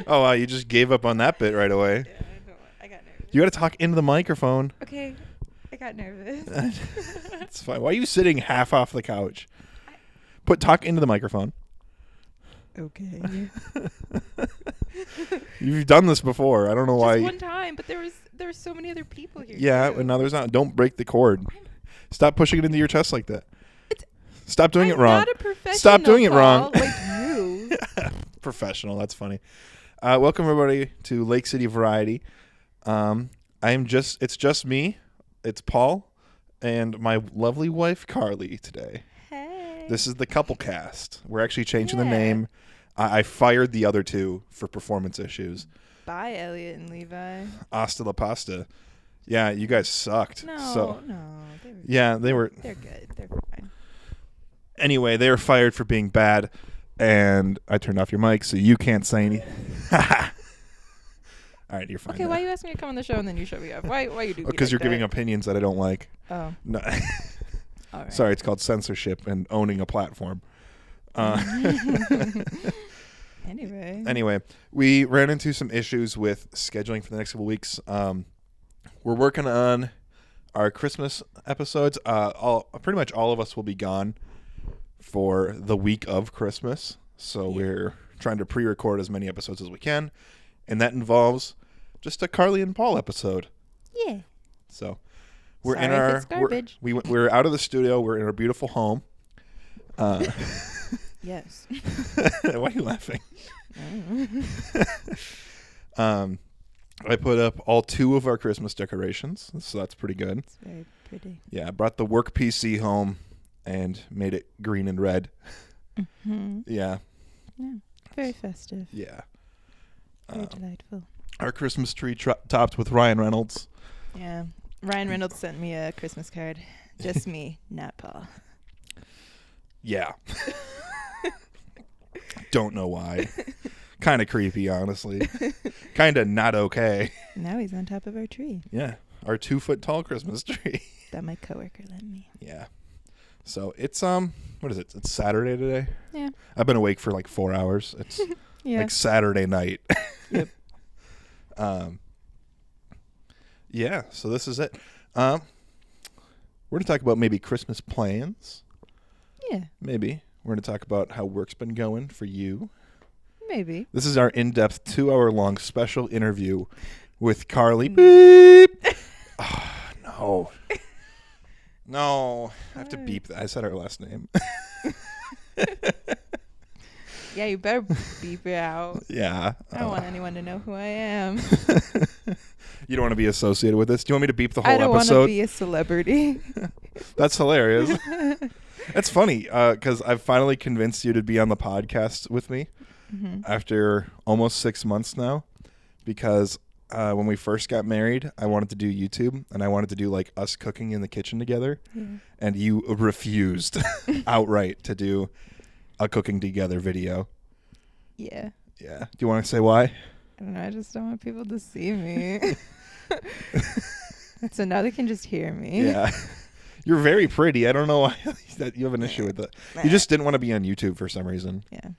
Oh, wow, you just gave up on that bit right away. Yeah, I got nervous. You got to talk into the microphone. Okay, I got nervous. It's fine. Why are you sitting half off the couch? Talk into the microphone. Okay. You've done this before. I don't know why. Just one time, but there were so many other people here. Yeah, too. and now there's not. Don't break the cord. Stop pushing it into your chest like that. Stop doing it wrong. I'm not a professional. Stop doing it wrong. Like you. Professional. That's funny. Welcome everybody to Lake City Variety. It's just me. It's Paul and my lovely wife Karlee today. Hey. This is the couple cast. We're actually changing the name. I fired the other two for performance issues. Bye, Elliot and Levi. Hasta la pasta. Yeah, you guys sucked. No. They were. They're good. They're fine. Anyway, they were fired for being bad, and I turned off your mic so you can't say anything. All right, you're fine. Okay, now. why you ask me to come on the show and then you shut me up? Why you do? Because you're like giving that? opinions that I don't like. Oh. No. All right. Sorry, it's called censorship and owning a platform. Anyway, we ran into some issues with scheduling for the next couple weeks. We're working on our Christmas episodes. Pretty much all of us will be gone for the week of Christmas. So we're trying to pre-record as many episodes as we can. And that involves just a Karlee and Paul episode. Yeah. So we're Sorry in if our it's garbage. we're out of the studio. We're in our beautiful home. Yes. Why are you laughing? I put up all 2 of our Christmas decorations, so that's pretty good. It's very pretty. Yeah, I brought the work PC home and made it green and red. Mm-hmm. Yeah. Yeah. Very festive. Yeah. Very delightful. Our Christmas tree topped with Ryan Reynolds. Yeah. Ryan Reynolds sent me a Christmas card. Just me, not Paul. Yeah. Don't know why. Kind of creepy, honestly. Kind of not okay. Now he's on top of our tree. Yeah. Our 2-foot-tall Christmas tree. That my coworker lent me. Yeah. So it's what is it? It's Saturday today. Yeah. I've been awake for like 4 hours. It's like Saturday night. Yep. Yeah. So this is it. We're gonna talk about maybe Christmas plans. Yeah. Maybe we're gonna talk about how work's been going for you. Maybe. This is our in-depth 2-hour-long special interview with Karlee. Beep. Oh, no. No, I have to beep that. I said her last name. Yeah, you better beep it out. Yeah. I don't want anyone to know who I am. You don't want to be associated with this? Do you want me to beep the whole I don't episode? want to be a celebrity. That's hilarious. That's funny because I've finally convinced you to be on the podcast with me after almost 6 months now because when we first got married, I wanted to do YouTube and I wanted to do like us cooking in the kitchen together. Yeah. And you refused outright to do a cooking together video. Yeah. Yeah. Do you want to say why? I don't know. I just don't want people to see me. So now they can just hear me. Yeah. You're very pretty. I don't know why that you have an issue with it. You just didn't want to be on YouTube for some reason. Yeah.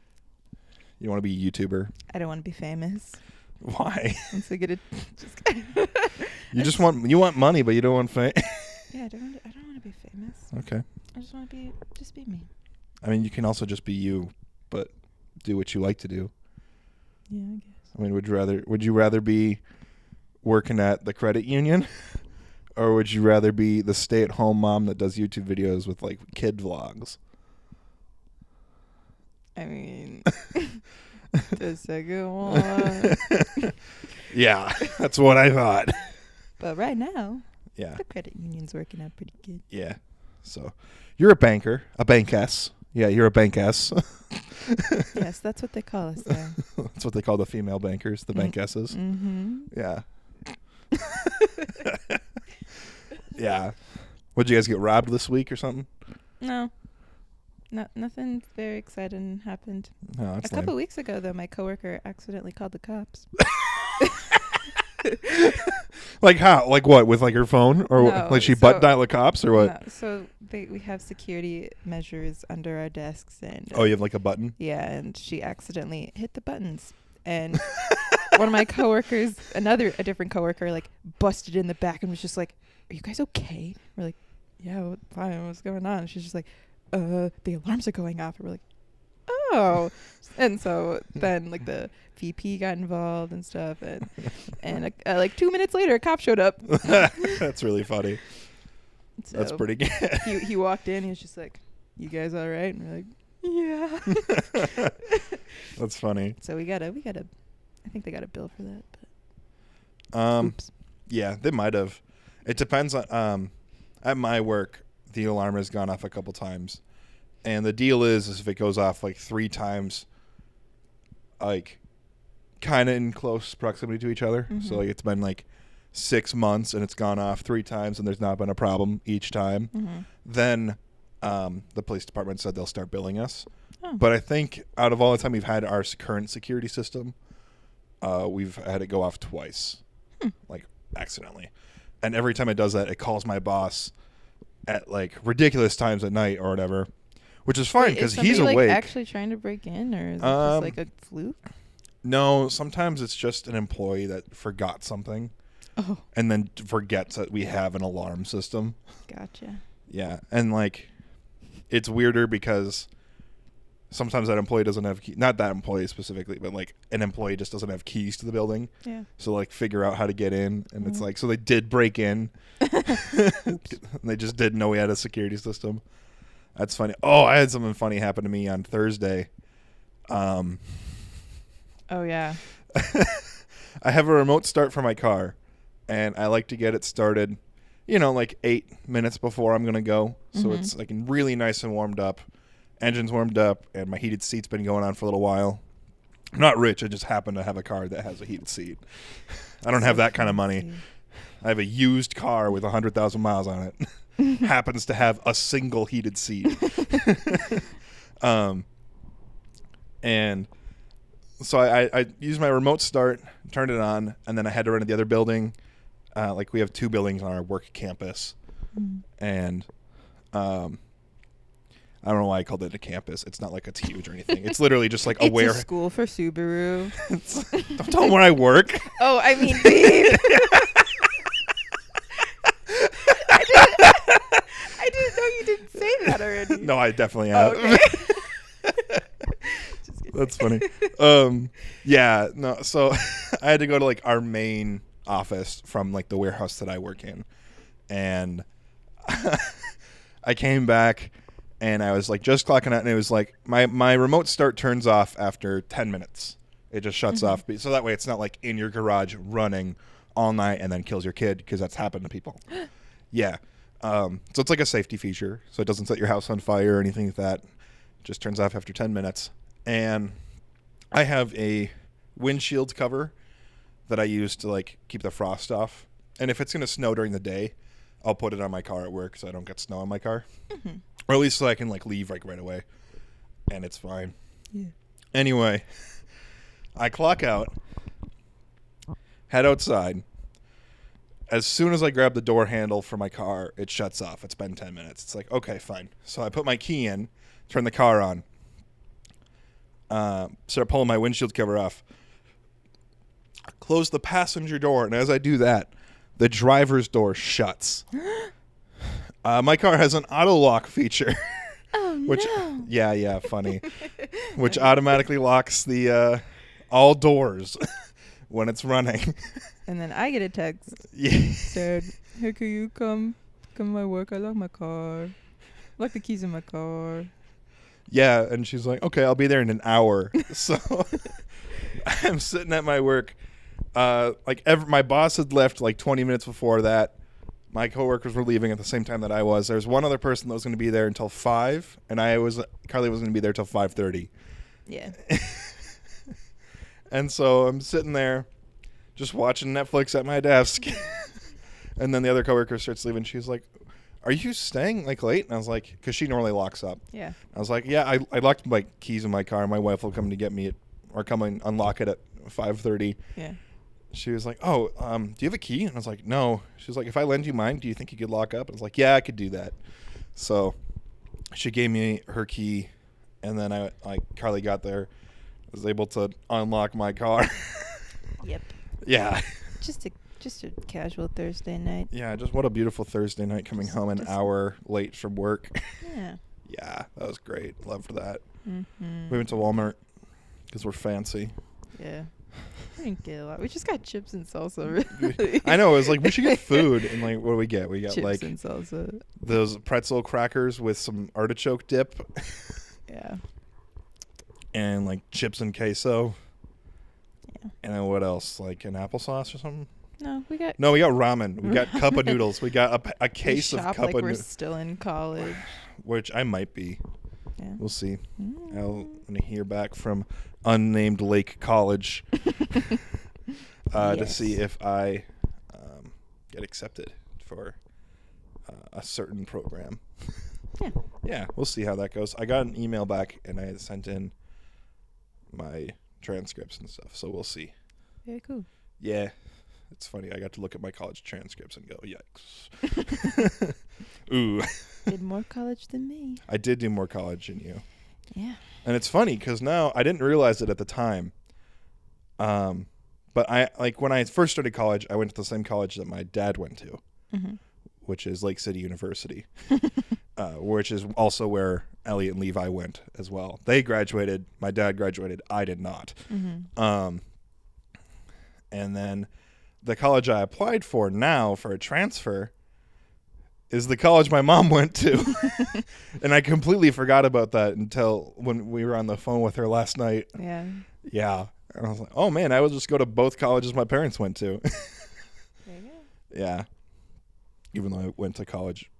You want to be a YouTuber? I don't want to be famous. Why? Once I get it, you want money, but you don't want fame. Yeah, I don't want to be famous. Okay. I just want to be me. I mean, you can also just be you, but do what you like to do. Yeah, I guess. I mean, would you rather be working at the credit union, or would you rather be the stay-at-home mom that does YouTube videos with like kid vlogs? I mean, the second one. Yeah, that's what I thought. But right now, yeah, the credit union's working out pretty good. Yeah. So, you're a banker, a bankess. Yeah, you're a bankess. Yes, that's what they call us there. That's what they call the female bankers, the bankesses. Mm-hmm. Yeah. Yeah. Would you guys get robbed this week or something? No. Nothing very exciting happened. No, that's a couple weeks ago, though, my coworker accidentally called the cops. Like how? Like what? With like her phone or No, like she so- butt dial the cops or what? No, so we have security measures under our desks, and Oh, you have like a button? yeah, and she accidentally hit the buttons, and one of my coworkers, a different coworker, like busted in the back and was just like, "Are you guys okay?" We're like, "Yeah, fine. What's going on?" And she's just like, "The alarms are going off." And we're like, "Oh," and so then like the VP got involved and stuff, and like 2 minutes later, a cop showed up. That's really funny. So That's pretty good. he walked in. He was just like, "You guys all right?" And we're like, "Yeah." That's funny. So we gotta. I think they got a bill for that. But oops. Yeah, they might have. It depends on. At my work, the alarm has gone off a couple times, and the deal is if it goes off like 3 times, like, kind of in close proximity to each other. Mm-hmm. So like it's been like 6 months and it's gone off 3 times and there's not been a problem each time. Mm-hmm. Then the police department said they'll start billing us. Oh. But I think out of all the time we've had our current security system, we've had it go off twice, like accidentally. And every time it does that, it calls my boss at like ridiculous times at night or whatever, which is fine because he's awake. Like actually trying to break in, or is it just like a fluke? No, sometimes it's just an employee that forgot something. Oh, And then forgets that we have an alarm system. gotcha. Yeah, and like it's weirder because sometimes that employee doesn't have not that employee specifically, but like an employee just doesn't have keys to the building. Yeah. So like figure out how to get in, and it's like so they did break in. They just didn't know we had a security system. That's funny. Oh, I had something funny happen to me on Thursday. Oh yeah. I have a remote start for my car, and I like to get it started, like 8 minutes before I'm going to go. So it's like really nice and warmed up. Engine's warmed up, and my heated seat's been going on for a little while. I'm not rich. I just happen to have a car that has a heated seat. I don't have that kind of money. I have a used car with 100,000 miles on it. Happens to have a single heated seat. And so I used my remote start, turned it on, and then I had to run to the other building. Like we have 2 buildings on our work campus. And I don't know why I called it a campus. It's not like it's huge or anything. It's literally just like a It's a school for Subaru. Don't tell them where I work. Oh, I mean, babe. I didn't know you didn't say that already. No, I definitely have. Oh, okay. Just kidding. That's funny. Yeah, no. So I had to go to like our main office from like the warehouse that I work in, and I came back. And I was like just clocking out, and it was like my remote start turns off after 10 minutes. It just shuts off. So that way it's not like in your garage running all night and then kills your kid, because that's happened to people. Yeah. So it's like a safety feature. So it doesn't set your house on fire or anything like that. It just turns off after 10 minutes. And I have a windshield cover that I use to like keep the frost off. And if it's going to snow during the day, I'll put it on my car at work so I don't get snow on my car. Or at least so I can like leave like right away. And it's fine. Yeah. Anyway, I clock out, head outside. As soon as I grab the door handle for my car, it shuts off. It's been 10 minutes. It's like, okay, fine. So I put my key in, turn the car on, start pulling my windshield cover off, close the passenger door, and as I do that, the driver's door shuts. My car has an auto lock feature. Oh, which, no. Yeah, funny. Which automatically locks the all doors when it's running. And then I get a text. Yeah. Said, "Hey, can you come to my work? I lock my car. Lock the keys in my car." Yeah, and she's like, okay, I'll be there in an hour. So I'm sitting at my work. My boss had left like 20 minutes before that. My coworkers were leaving at the same time that I was. There's one other person that was going to be there until 5, and Karlee was going to be there till 5:30. Yeah. And so I'm sitting there just watching Netflix at my desk. And then the other coworker starts leaving. She's like, "Are you staying like late?" And I was like, because she normally locks up. Yeah. I was like, "Yeah, I locked my keys in my car. My wife will come to get me or come and unlock it at 5:30." Yeah. she was like, "Oh, do you have a key?" And I was like, "No." She was like, "If I lend you mine, do you think you could lock up?" And I was like, "Yeah, I could do that." So she gave me her key, and then Karlee got there, was able to unlock my car. Yep. Yeah. Just a casual Thursday night. Yeah, just what a beautiful Thursday night coming home an hour late from work. Yeah. Yeah, that was great. Loved that. Mm-hmm. We went to Walmart because we're fancy. Yeah. We didn't get a lot. We just got chips and salsa. Really. I know. It was like, we should get food. And like, what do we get? We got chips like and salsa. those pretzel crackers with some artichoke dip. Yeah. And like chips and queso. Yeah. And then what else? Like an applesauce or something? No, we got ramen. We got cup of noodles. We got a case of cup like of we're noodles. still in college. Which I might be. Yeah. We'll see. Mm. I'll want to hear back from unnamed Lake College to see if I get accepted for a certain program. Yeah. Yeah, we'll see how that goes. I got an email back, and I had sent in my transcripts and stuff, so we'll see. Very cool. Yeah. It's funny. I got to look at my college transcripts and go, yikes. Ooh. Did more college than me. I did do more college than you. Yeah. And it's funny because now I didn't realize it at the time. But when I first started college, I went to the same college that my dad went to, which is Lake City University, which is also where Elliot and Levi went as well. They graduated. My dad graduated. I did not. And then the college I applied for now for a transfer is the college my mom went to. And I completely forgot about that until when we were on the phone with her last night. Yeah. Yeah. And I was like, oh, man, I would just go to both colleges my parents went to. There you go. Yeah. Even though I went to college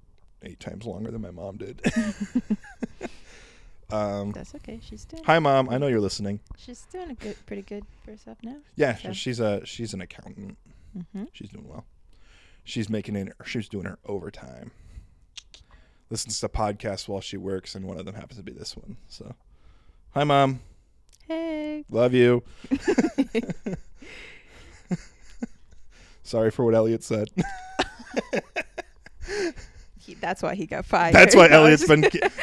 8 times longer than my mom did. That's okay. She's doing. Hi, Mom. I know you're listening. She's doing pretty good for herself now. Yeah, So. she's an accountant. She's doing well. She's doing her overtime. Listens to podcasts while she works, and one of them happens to be this one. So, hi, Mom. Hey. Love you. Sorry for what Elliot said. That's why he got fired. That's why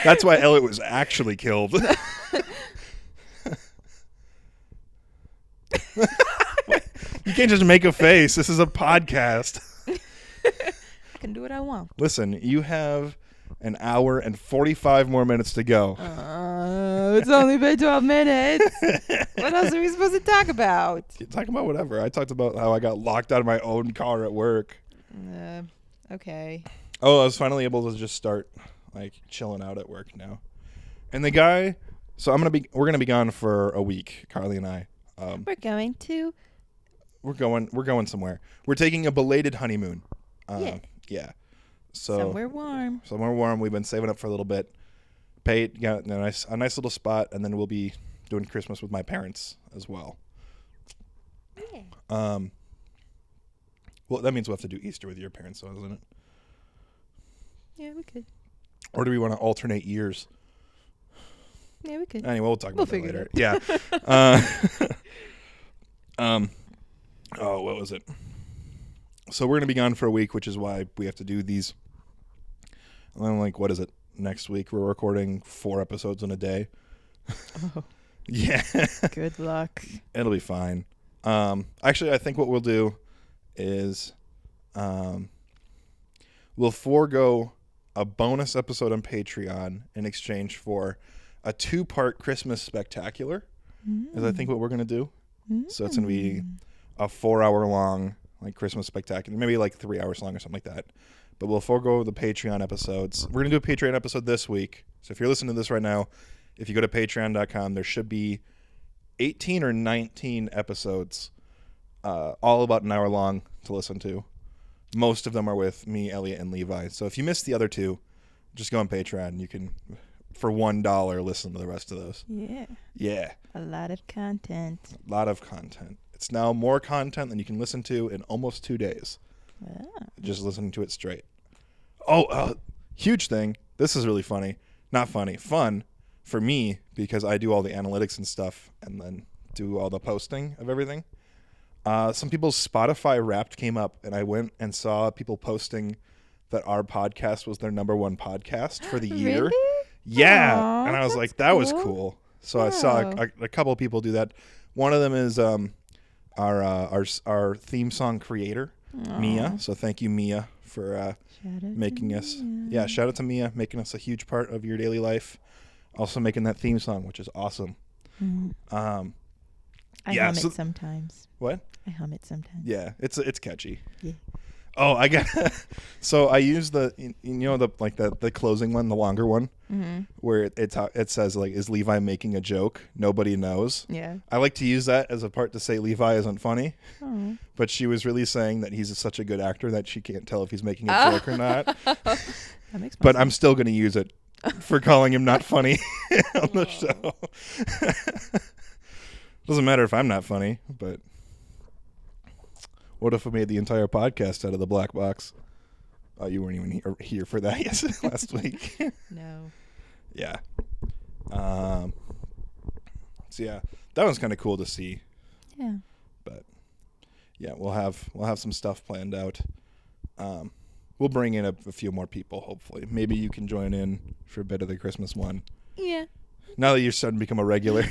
That's why Elliot was actually killed. You can't just make a face. This is a podcast. I can do what I want. Listen, you have an hour and 45 more minutes to go. It's only been 12 minutes. What else are we supposed to talk about? Talk about whatever. I talked about how I got locked out of my own car at work. Okay. Oh, I was finally able to just start like chilling out at work now. And the guy, so we're gonna be gone for a week, Karlee and I. We're going somewhere. We're taking a belated honeymoon. Yeah. So somewhere warm. We've been saving up for a little bit. Got a nice little spot, and then we'll be doing Christmas with my parents as well. Yeah. Well, that means we'll have to do Easter with your parents, though, doesn't it? Yeah, we could. Or do we want to alternate years? Yeah, we could. Anyway, we'll talk about that later. Yeah. Oh, what was it? So we're going to be gone for a week, which is why we have to do these. And then, what is it? Next week, we're recording 4 episodes in a day. Oh. Yeah. Good luck. It'll be fine. Actually, I think what we'll do is we'll forego a bonus episode on Patreon in exchange for a 2-part Christmas spectacular. Is I think what we're going to do. So it's going to be a 4-hour-long Christmas spectacular, maybe 3 hours long or something like that. But we'll forego the Patreon episodes. We're going to do a Patreon episode this week. So if you're listening to this right now, if you go to patreon.com, there should be 18 or 19 episodes, all about an hour long to listen to. Most of them are with me, Elliot, and Levi. So if you missed the other 2, just go on Patreon. You can, for $1, listen to the rest of those. Yeah. Yeah. A lot of content. A lot of content. It's now more content than you can listen to in almost 2 days. Wow. Just listening to it straight. Oh, huge thing. This is really funny. Not funny. Fun for me because I do all the analytics and stuff and then do all the posting of everything. Some people's Spotify Wrapped came up, and I went and saw people posting that our podcast was their number one podcast for the year. Really? Yeah. Aw, And I was that's like, that was cool. So I saw Wow. a couple of people do that. One of them is our theme song creator, Mia. Aw. So thank you, Mia, for Shout out making to us. Mia. Yeah, shout out to Mia, making us a huge part of your daily life. Also making that theme song, which is awesome. Mm. I Yeah, hum so- it sometimes. What? I hum it sometimes. Yeah, it's catchy. Yeah. Oh, I got. So I use the the closing one, the longer one, Mm-hmm. where it says like, is Levi making a joke? Nobody knows. Yeah. I like to use that as a part to say Levi isn't funny, Oh. but she was really saying that he's such a good actor that she can't tell if he's making a Oh. joke or not. That makes. But I'm still going to use it for calling him not funny on the show. Doesn't matter if I'm not funny, but what if I made the entire podcast out of the black box? Oh, you weren't even here for that last week. No. Yeah. So yeah, that one's kind of cool to see. Yeah. But yeah, we'll have some stuff planned out. We'll bring in a few more people, hopefully. Maybe you can join in for a bit of the Christmas one. Yeah. Now that you're starting to become a regular.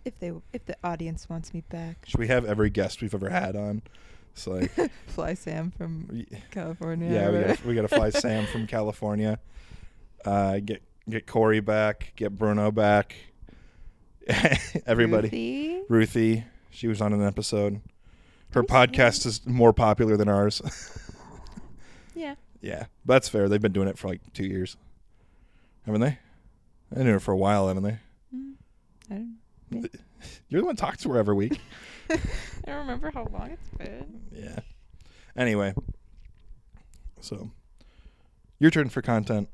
If the audience wants me back. Should we have every guest we've ever had on? It's like Fly Sam from California. yeah, we gotta fly Sam from California. Get Corey back, get Bruno back. Everybody. Ruthie, she was on an episode. Her podcast is more popular than ours. Yeah. Yeah, but that's fair. They've been doing it for like 2 years, haven't they? They've been doing it for a while, haven't they? I don't. Yeah. You're the one that talks to her every week. I don't remember how long it's been. Yeah. Anyway, so your turn for content.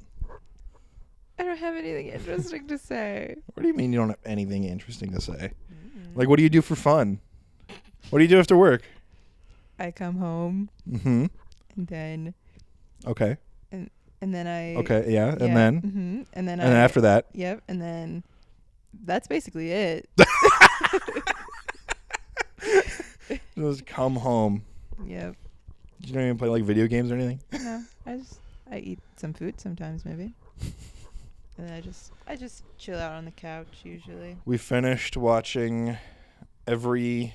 I don't have anything interesting to say. What do you mean you don't have anything interesting to say? Like, what do you do for fun? What do you do after work? I come home Mm-hmm. and then Okay. and then I Okay. Yeah. And yeah, then. mm-hmm, and then And then after that. Yep. And then that's basically it. Just come home. Yep. You don't even play like video games or anything. No, I eat some food sometimes maybe. And then I just chill out on the couch usually. We finished watching every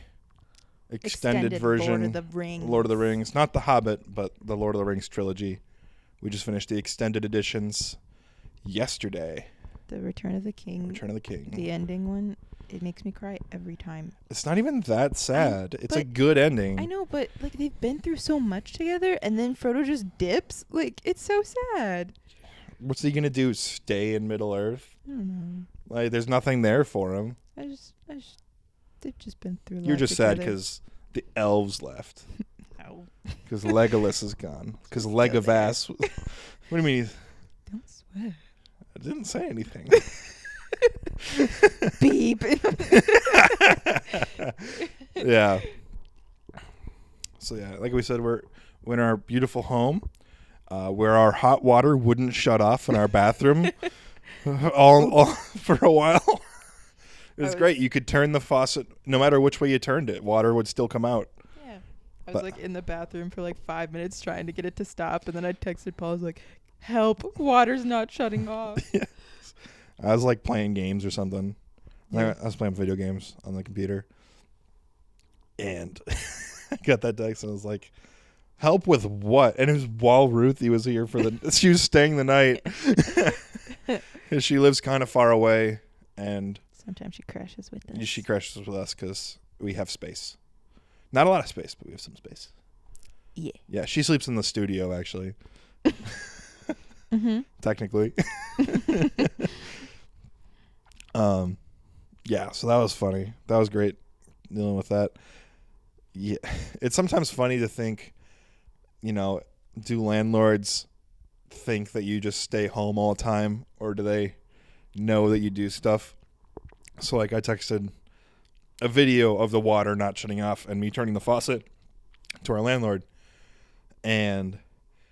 extended version. Lord Lord of the Rings. Not The Hobbit, but the Lord of the Rings trilogy. We just finished the extended editions yesterday. The Return of the King. Return of the King. The ending one, it makes me cry every time. It's not even that sad. It's a but good ending. I know, but like they've been through so much together, and then Frodo just dips. Like it's so sad. What's he gonna do? Stay in Middle Earth? I don't know. Like, there's nothing there for him. I just, they've just been through. You're just sad together. because the elves left. Ow. Because Legolas is gone. Because Still Legavas. What do you mean? Don't swear. I didn't say anything. Beep. Yeah. So yeah, like we said, we're in our beautiful home, where our hot water wouldn't shut off in our bathroom, all for a while. It was great. You could turn the faucet no matter which way you turned it. Water would still come out. Yeah. I was like in the bathroom for like 5 minutes trying to get it to stop, and then I texted Paul. I was like, "Help! Water's not shutting off." Yes. I was like playing games or something. Yeah. I was playing video games on the computer, and I got that text and I was like, "Help with what?" And it was while Ruthie was here for the. She was staying the night because she lives kind of far away, and Sometimes she crashes with us. she crashes with us because we have space. Not a lot of space, but we have some space. Yeah. Yeah, she sleeps in the studio actually. Mm-hmm. Technically. Yeah, so that was funny. That was great dealing with that. Yeah, it's sometimes funny to think, do landlords think that you just stay home all the time, or do they know that you do stuff? So like I texted a video of the water not shutting off and me turning the faucet to our landlord, and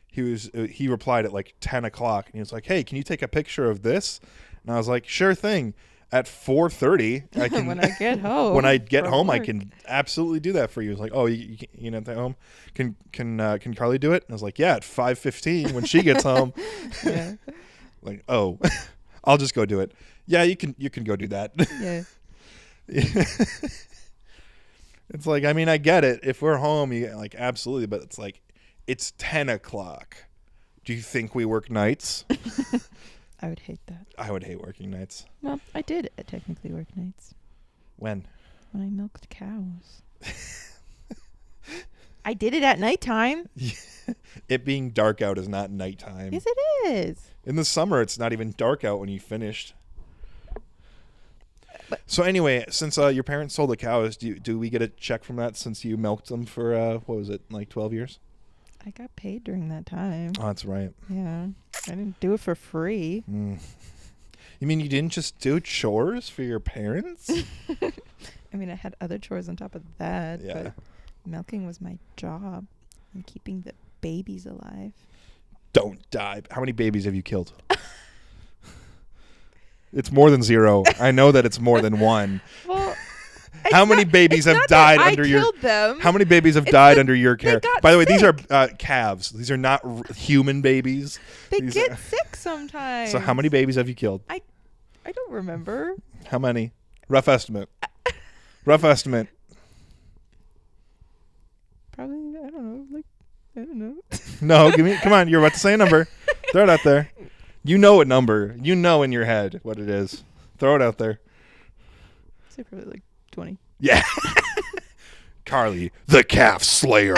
he replied at like 10 o'clock and he was like, "Hey, can you take a picture of this?" And I was like, "Sure thing." At 4:30, I can. when I get home. When I get from home, I work. can absolutely do that for you. It's like, oh, you know, at home, can Karlee do it? And I was like, yeah, at 5:15 when she gets home. Yeah. Like, oh, I'll just go do it. Yeah, you can go do that. Yeah. It's like, I mean, I get it. If we're home, you like absolutely, but it's like, it's 10 o'clock. Do you think we work nights? I would hate that. I would hate working nights. Well, I did technically work nights When? when I milked cows. I did it at nighttime. It being dark out is not nighttime. Yes, it is. In the summer, it's not even dark out when you finished. But- So anyway, since your parents sold the cows, do we get a check from that since you milked them for, what was it, like 12 years? I got paid during that time. Oh, that's right. Yeah. I didn't do it for free. Mm. You mean you didn't just do chores for your parents? I mean, I had other chores on top of that. Yeah. But milking was my job and keeping the babies alive. Don't die. How many babies have you killed? It's more than 0. I know that it's more than 1. Well, How many babies have died under your? Them. How many babies have It's died the- under your they care? got By the way, these are sick. calves. These are not human babies. They These get are- sick sometimes. So how many babies have you killed? I don't remember. How many? Rough estimate. Rough estimate. Probably, I don't know. Like, I don't know. No, give me. Come on, you're about to say a number. Throw it out there. You know what number? You know in your head what it is. Throw it out there. Say probably like 20. Yeah. Karlee, the calf slayer.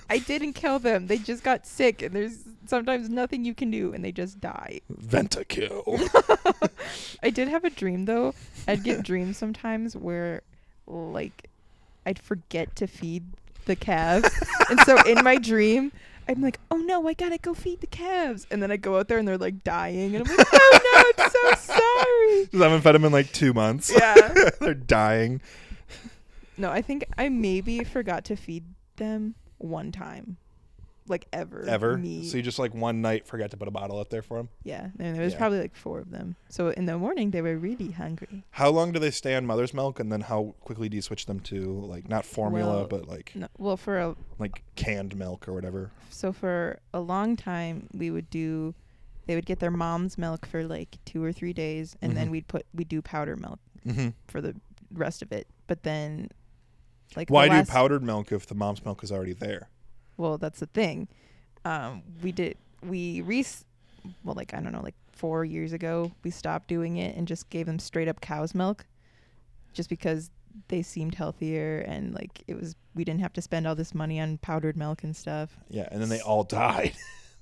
I didn't kill them. They just got sick, and there's sometimes nothing you can do, and they just die. Ventakill. I did have a dream, though. I'd get dreams sometimes where, like, I'd forget to feed the calves. And so in my dream, I'm like, oh, no, I got to go feed the calves. And then I go out there, and they're, like, dying. And I'm like, oh, no, I'm so sorry. Just haven't fed them in like 2 months. Yeah. They're dying. No, I think I maybe forgot to feed them one time. Like, ever. Me. So you just like one night forgot to put a bottle out there for them? Yeah. And there was Yeah. probably, like, 4 of them. So in the morning, they were really hungry. How long do they stay on mother's milk, and then how quickly do you switch them to like not formula, Well, but like No, well, like canned milk or whatever? for a long time, they would get their mom's milk for like 2 or 3 days, and then Mhm. we'd do powder milk Mm-hmm. for the rest of it. But then, like, Why do powdered milk if the mom's milk is already there? Well, that's the thing. Well, like, I don't know, like 4 years ago, we stopped doing it and just gave them straight up cow's milk, just because they seemed healthier, and like we didn't have to spend all this money on powdered milk and stuff. Yeah, and then they all died.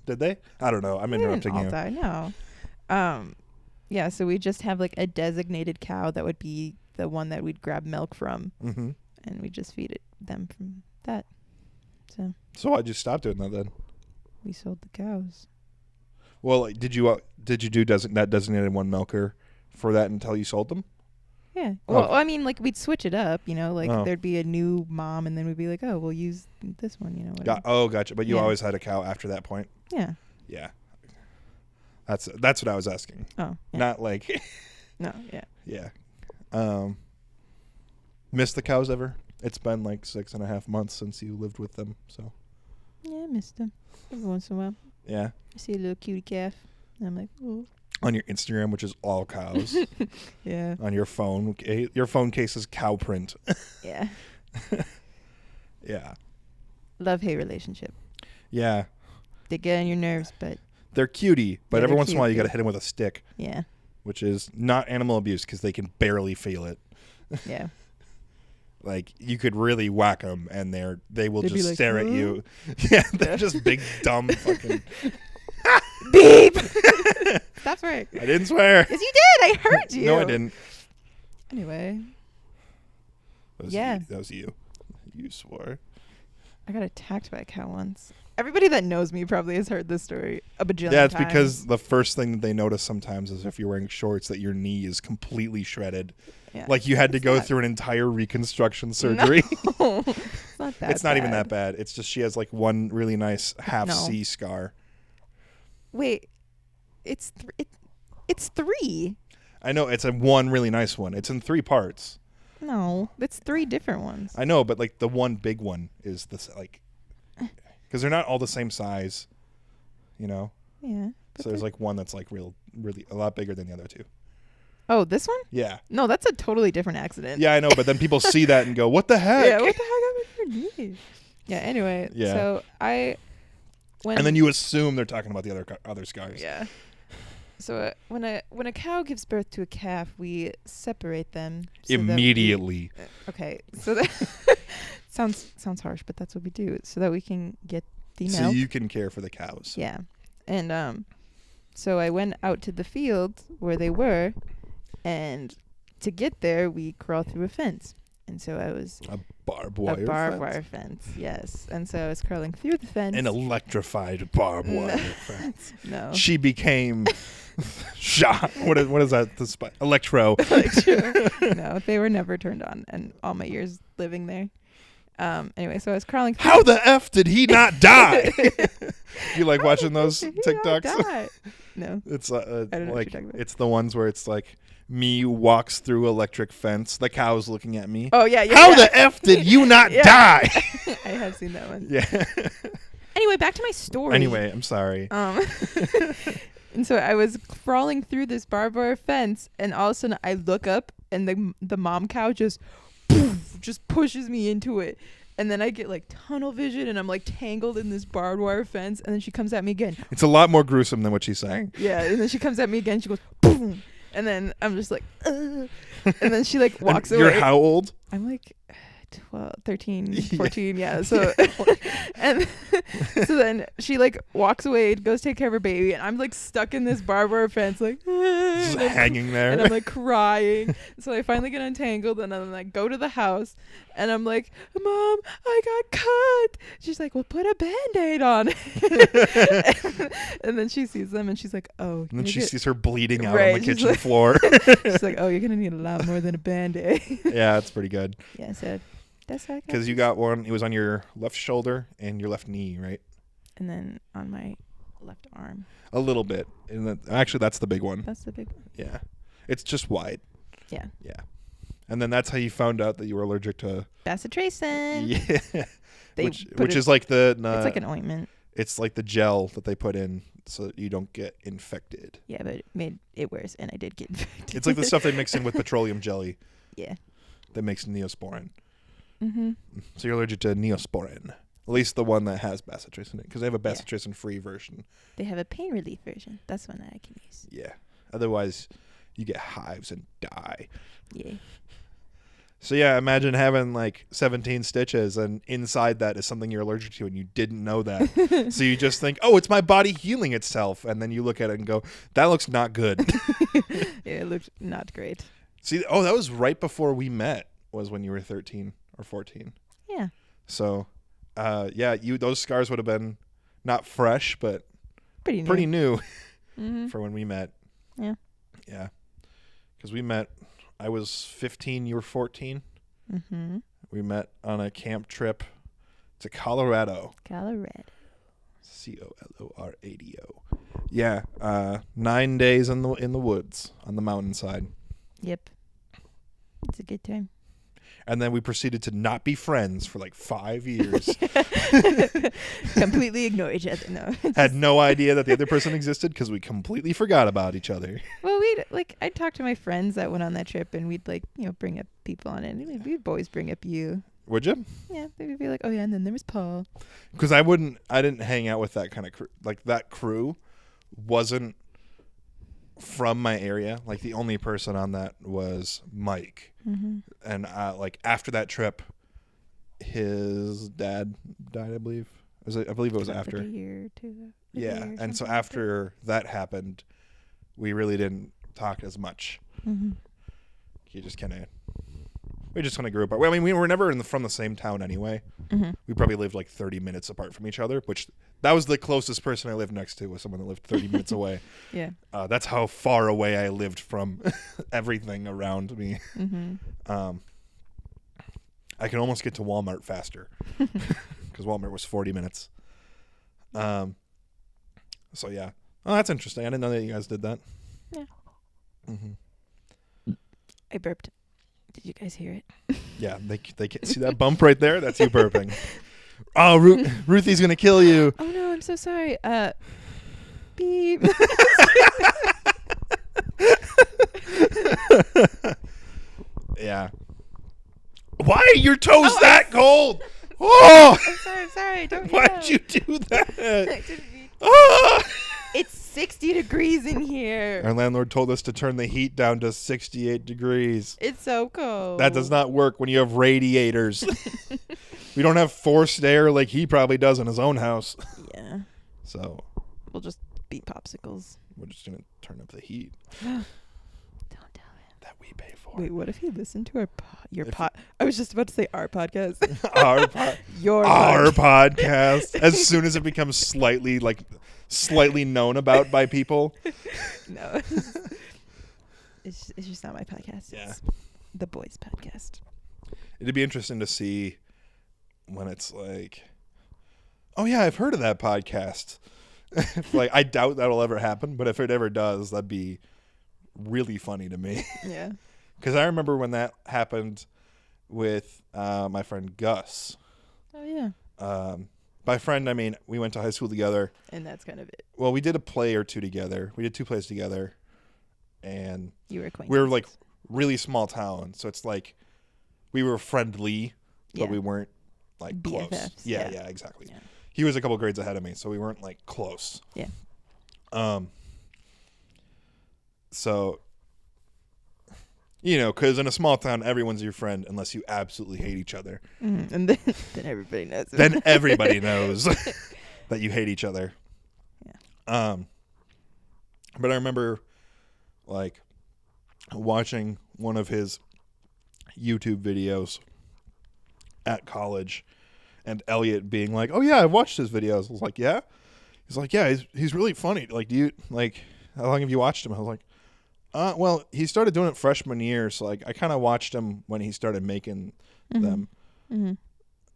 Did they? I don't know. I'm They didn't interrupting all you. die, no. Yeah, so we just have like a designated cow that would be the one that we'd grab milk from, Mm-hmm. and we just feed them from that. So why'd you stop doing that then? We sold the cows. Well, like, did you do that designated one milker for that until you sold them? Yeah. Oh. Well, I mean, like, we'd switch it up, like Oh. there'd be a new mom, and then we'd be like, oh, we'll use this one, whatever. Gotcha. But you Yeah. always had a cow after that point. Yeah. Yeah. That's what I was asking. Oh. Yeah. Not like No. Yeah. yeah. Miss the cows ever? It's been like 6.5 months since you lived with them, so Yeah, I missed them every once in a while. yeah. I see a little cutie calf, and I'm like, oh. On your Instagram, which is all cows. Yeah. On your phone case is cow print. Yeah. Yeah. Love-hate relationship. Yeah. They get on your nerves, but They're cutie, but Yeah, every they're once in a while you cute, got to hit them with a stick, yeah. which is not animal abuse because they can barely feel it. Yeah. Like, you could really whack them, and they will They'd be just like, stare at "Huh?" you. Yeah, they're just big, dumb fucking... Beep! That's right. I didn't swear. Yes, you did. I heard you. No, I didn't. Anyway, That was Yeah. You. That was you. You swore. I got attacked by a cow once. Everybody that knows me probably has heard this story a bajillion Yeah, it's times. because the first thing that they notice sometimes is if you're wearing shorts that your knee is completely shredded. Yeah. Like you had to It's go not- through an entire reconstruction surgery. No, it's not that It's not even bad. that bad. It's just she has like one really nice half No. C scar. Wait, it's 3. I know it's a one really nice one. It's in 3 parts. No, it's 3 different ones. I know, but like the one big one is this like, because they're not all the same size, you know. Yeah. So there's like one that's like really a lot bigger than the other 2. Oh, this one? Yeah. No, that's a totally different accident. Yeah, I know, but then people see that and go, "What the heck?" Yeah, what the heck happened to your knee? Yeah. Anyway. Yeah. So and then you assume they're talking about the other scars. Yeah. So when a cow gives birth to a calf, we separate them Immediately. Okay, so that sounds harsh, but that's what we do, so that we can get the milk. So you can care for the cows. Yeah, and so I went out to the field where they were, and to get there, we crawled through a fence, and so I was a barbed wire fence. Yes, and so I was crawling through the fence. An electrified barbed wire fence. No, she became shot. What is that? Electro. No, they were never turned on, and all my years living there. Anyway, so I was crawling through. How the F did he not die? You like watching those TikToks? No. It's I don't know what like you're talking about. it's the ones where it's like me walks through electric fence, the cow's looking at me. Oh yeah. How the F did you not die? I have seen that one. Yeah. Anyway, back to my story. Anyway, I'm sorry. And so I was crawling through this barbed wire fence, and all of a sudden I look up, and the mom cow just pushes me into it, and then I get like tunnel vision, and I'm like tangled in this barbed wire fence, and then she comes at me again. It's a lot more gruesome than what she's saying. Yeah, and then she comes at me again. She goes boom, and then I'm just like, and then she like walks away. You're how old? I'm like 12, 13, 14, yeah. So and so then she like walks away, goes take care of her baby, and I'm like stuck in this barbed wire fence, like just hanging there, and I'm like crying. So I finally get untangled, and I'm like go to the house, and I'm like, Mom, I got cut. She's like, well, put a Band-Aid on. And then she sees them, and she's like, oh. And then she sees her bleeding out right, on the kitchen floor. She's like, oh, you're gonna need a lot more than a Band-Aid. Yeah, it's pretty good. Yeah, so that's how I got. Because you got one. It was on your left shoulder and your left knee, right? And then on my left arm. A little bit. And actually, that's the big one. That's the big one. Yeah. It's just wide. Yeah. Yeah. And then that's how you found out that you were allergic to bacitracin. Yeah. Which is like the... it's like an ointment. It's like the gel that they put in so that you don't get infected. Yeah, but it made it worse, and I did get infected. It's like the stuff they mix in with petroleum jelly. Yeah. That makes Neosporin. Mm-hmm. So you're allergic to Neosporin. At least the one that has bacitracin in it. Because they have a bacitracin-free version. They have a pain relief version. That's one that I can use. Yeah. Otherwise, you get hives and die. Yeah. So yeah, imagine having like 17 stitches, and inside that is something you're allergic to, and you didn't know that. So you just think, oh, it's my body healing itself. And then you look at it and go, that looks not good. Yeah, it looked not great. See, that was right before we met, was when you were 13 or 14. Yeah. So, yeah, those scars would have been not fresh, but pretty new mm-hmm. for when we met. Yeah. Yeah. Because we met, I was 15, you were 14. Mm-hmm. We met on a camp trip to Colorado. Colorado. Colorado. Yeah. 9 days in the woods on the mountainside. Yep. It's a good time. And then we proceeded to not be friends for like 5 years. Completely ignore each other. No. Had no idea that the other person existed because we completely forgot about each other. Well, I'd talk to my friends that went on that trip, and we'd bring up people on it. We'd always bring up you. Would you? Yeah, they'd be like, oh yeah, and then there was Paul. Because I didn't hang out with that kind of crew. Like that crew wasn't from my area. Like the only person on that was Mike. Mm-hmm. And like after that trip, his dad died, I believe. I believe it was after. Like a year or two. Yeah, and so after that happened, we really didn't talk as much. Mm-hmm. We just kind of grew apart. Well, I mean, we were never from the same town anyway. Mm-hmm. We probably lived like 30 minutes apart from each other, which that was the closest person I lived next to, was someone that lived 30 minutes away. Yeah. That's how far away I lived from everything around me. Mm-hmm. I can almost get to Walmart faster because Walmart was 40 minutes. So yeah. Oh, that's interesting. I didn't know that you guys did that. Yeah. Mm-hmm. I burped. Did you guys hear it? Yeah, they can't see that bump right there. That's you burping. Oh, Ruthie's gonna kill you. Oh no, I'm so sorry. Beep. Yeah. Why are your toes that cold? Oh! I'm sorry. Don't. Why'd you do that? I didn't mean. Ah! It's 60 degrees in here. Our landlord told us to turn the heat down to 68 degrees. It's so cold. That does not work when you have radiators. We don't have forced air like he probably does in his own house. Yeah. So We'll just beat popsicles. we're just going to turn up the heat Don't tell him. that we pay for. Wait, what if he listened to I was just about to say our podcast. Your Our podcast. podcast. As soon as it becomes slightly known about by people. No. It's just not my podcast. Yeah. It's the boys' podcast. It'd be interesting to see when it's like, oh yeah, I've heard of that podcast. Like, I doubt that'll ever happen, but if it ever does, that'd be really funny to me. Yeah. Because I remember when that happened with my friend Gus. Oh yeah. By friend, I mean we went to high school together. And that's kind of it. Well, we did a play or two together. We did 2 plays together, and You were acquainted. we were like really small town, so it's like we were friendly, but Yeah. we weren't like close. BFFs, Yeah, yeah. exactly. Yeah. He was a couple grades ahead of me, so we weren't like close. Yeah. So, you know, because in a small town, everyone's your friend unless you absolutely hate each other. Mm-hmm. And then everybody knows it. Then everybody knows that you hate each other. Yeah. But I remember like watching one of his YouTube videos at college, and Elliot being like, "Oh yeah, I've watched his videos." I was like, "Yeah." He's like, "Yeah, he's really funny. Like, do you like? How long have you watched him?" I was like, well, he started doing it freshman year, so like I kind of watched him when he started making them." Mm-hmm.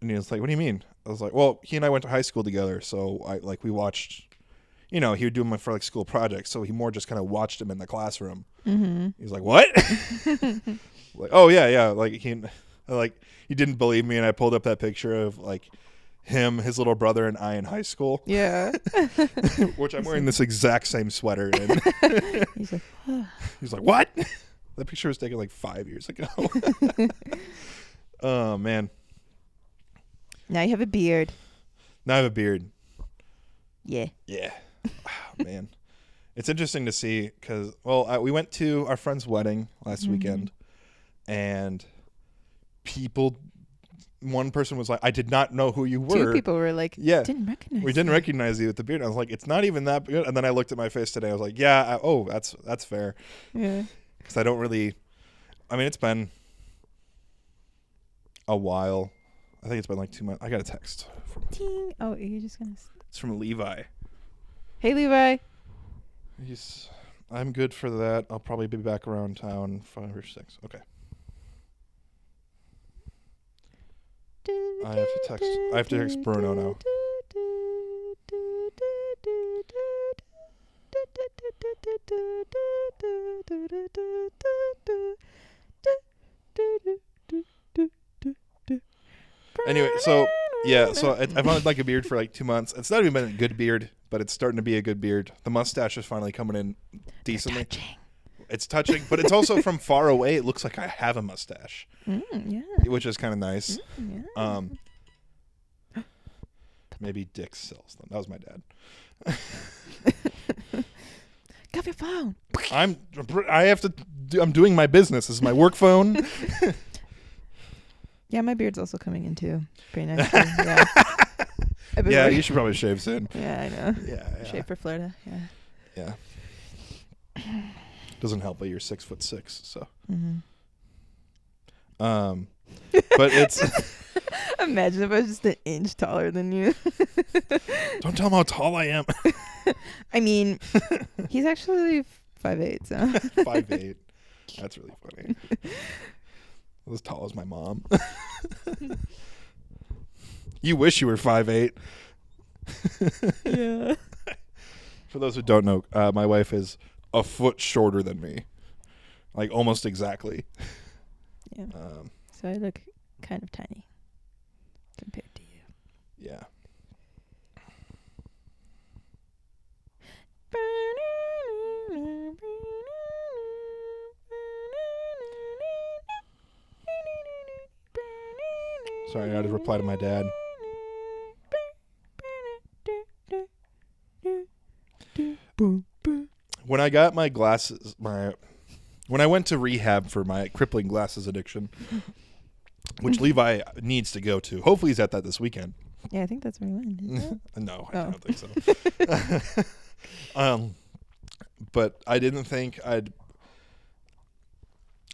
And he was like, "What do you mean?" I was like, "Well, he and I went to high school together, so we watched. You know, he would do them for like school projects, so he more just kind of watched him in the classroom." Mm-hmm. He's like, "What?" Like, "Oh yeah." Like he didn't believe me, and I pulled up that picture of like him, his little brother, and I in high school. Yeah. Which I'm wearing this exact same sweater in. He's like, He's like, "What?" That picture was taken like 5 years ago. Oh man. now you have a beard. Now I have a beard. Yeah. Yeah. Oh, man. It's interesting to see because, well, we went to our friend's wedding last weekend, and one person was like, "I did not know who you were." 2 people were like, Yeah. didn't recognize We didn't you. recognize you with the beard. I was like, "It's not even that good." And then I looked at my face today. I was like, "Yeah, that's fair." Yeah. Because I don't really. I mean, it's been a while. I think it's been like 2 months. I got a text. Ting. Oh, you're just going to... It's from Levi. Hey, Levi. I'm good for that. I'll probably be back around town 5 or 6. Okay. I have to text Bruno now. Anyway, so I've wanted like a beard for like 2 months. It's not even been a good beard, but it's starting to be a good beard. The mustache is finally coming in decently. It's touching, but it's also from far away. It looks like I have a mustache, Yeah. which is kind of nice. Yeah. Maybe Dick sells them. That was my dad. Got your phone. I'm doing my business. This is my work phone. Yeah, my beard's also coming in too. Pretty nice. Yeah. Yeah, you should probably shave soon. Yeah, I know. Yeah. Shave for Florida. Yeah. Yeah. Doesn't help that you're 6'6", so. Mm-hmm. But it's. Imagine if I was just an inch taller than you. Don't tell him how tall I am. I mean, he's actually 5'8", so. 5'8". That's really funny. As tall as my mom. You wish you were 5'8". Yeah. For those who don't know, my wife is a foot shorter than me. like almost exactly. Yeah. So I look kind of tiny compared to you. Yeah. Sorry, I had to reply to my dad. When I got my glasses, when I went to rehab for my crippling glasses addiction, which Levi needs to go to. Hopefully he's at that this weekend. Yeah, I think that's where he went. No, I don't think so. But I didn't think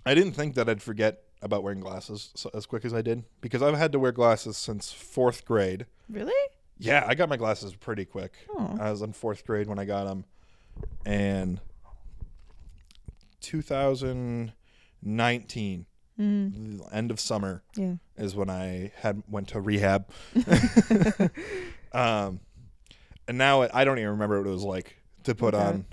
that I'd forget about wearing glasses as quick as I did, because I've had to wear glasses since 4th grade. Really? Yeah, I got my glasses pretty quick. Oh. I was in 4th grade when I got them, and 2019, end of summer, is when I went to rehab. And now I don't even remember what it was like to put on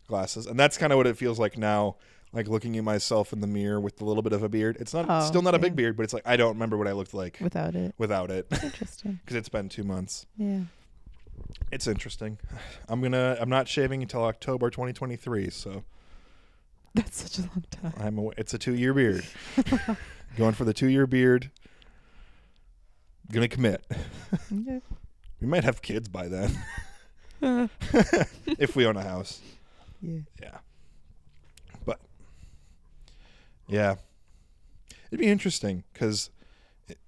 glasses, and that's kind of what it feels like now. Like looking at myself in the mirror with a little bit of a beard. It's still not a big beard, but it's like I don't remember what I looked like without it. Interesting. Because it's been 2 months. Yeah. It's interesting. I'm not shaving until October 2023, so that's such a long time. It's a 2-year beard. Going for the 2-year beard. Gonna commit. Okay. We might have kids by then. If we own a house. Yeah. Yeah. But yeah, it'd be interesting because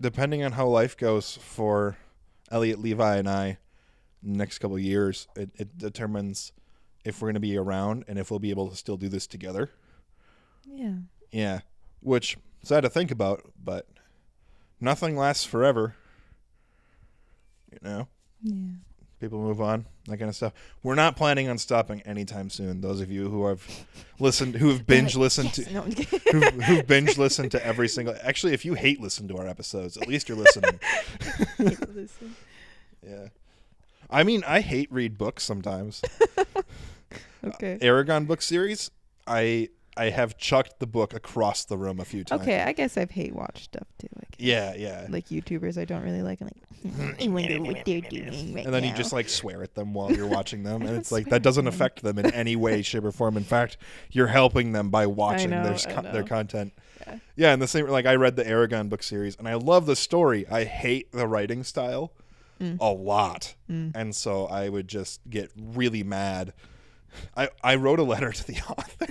depending on how life goes for Elliot, Levi, and I next couple of years, it determines if we're going to be around and if we'll be able to still do this together. Yeah. Yeah. Which is sad to think about, but nothing lasts forever. You know? Yeah. People move on, that kind of stuff. We're not planning on stopping anytime soon. Those of you who have listened, who have binge listened to, who've binge listened to every single. Actually, if you hate listen to our episodes, at least you're listening. Listen. Yeah, I mean, I hate read books sometimes. Okay. Aragon book series, I have chucked the book across the room a few times. Okay, I guess I've hate watched stuff too. Like yeah. Like YouTubers I don't really like. I'm like, I wonder what they're doing right now. And then you just like swear at them while you're watching them, and it's like that doesn't affect them in any way, shape, or form. In fact, you're helping them by watching their content. Yeah, and the same. Like I read the Aragon book series, and I love the story. I hate the writing style a lot, and so I would just get really mad. I wrote a letter to the author.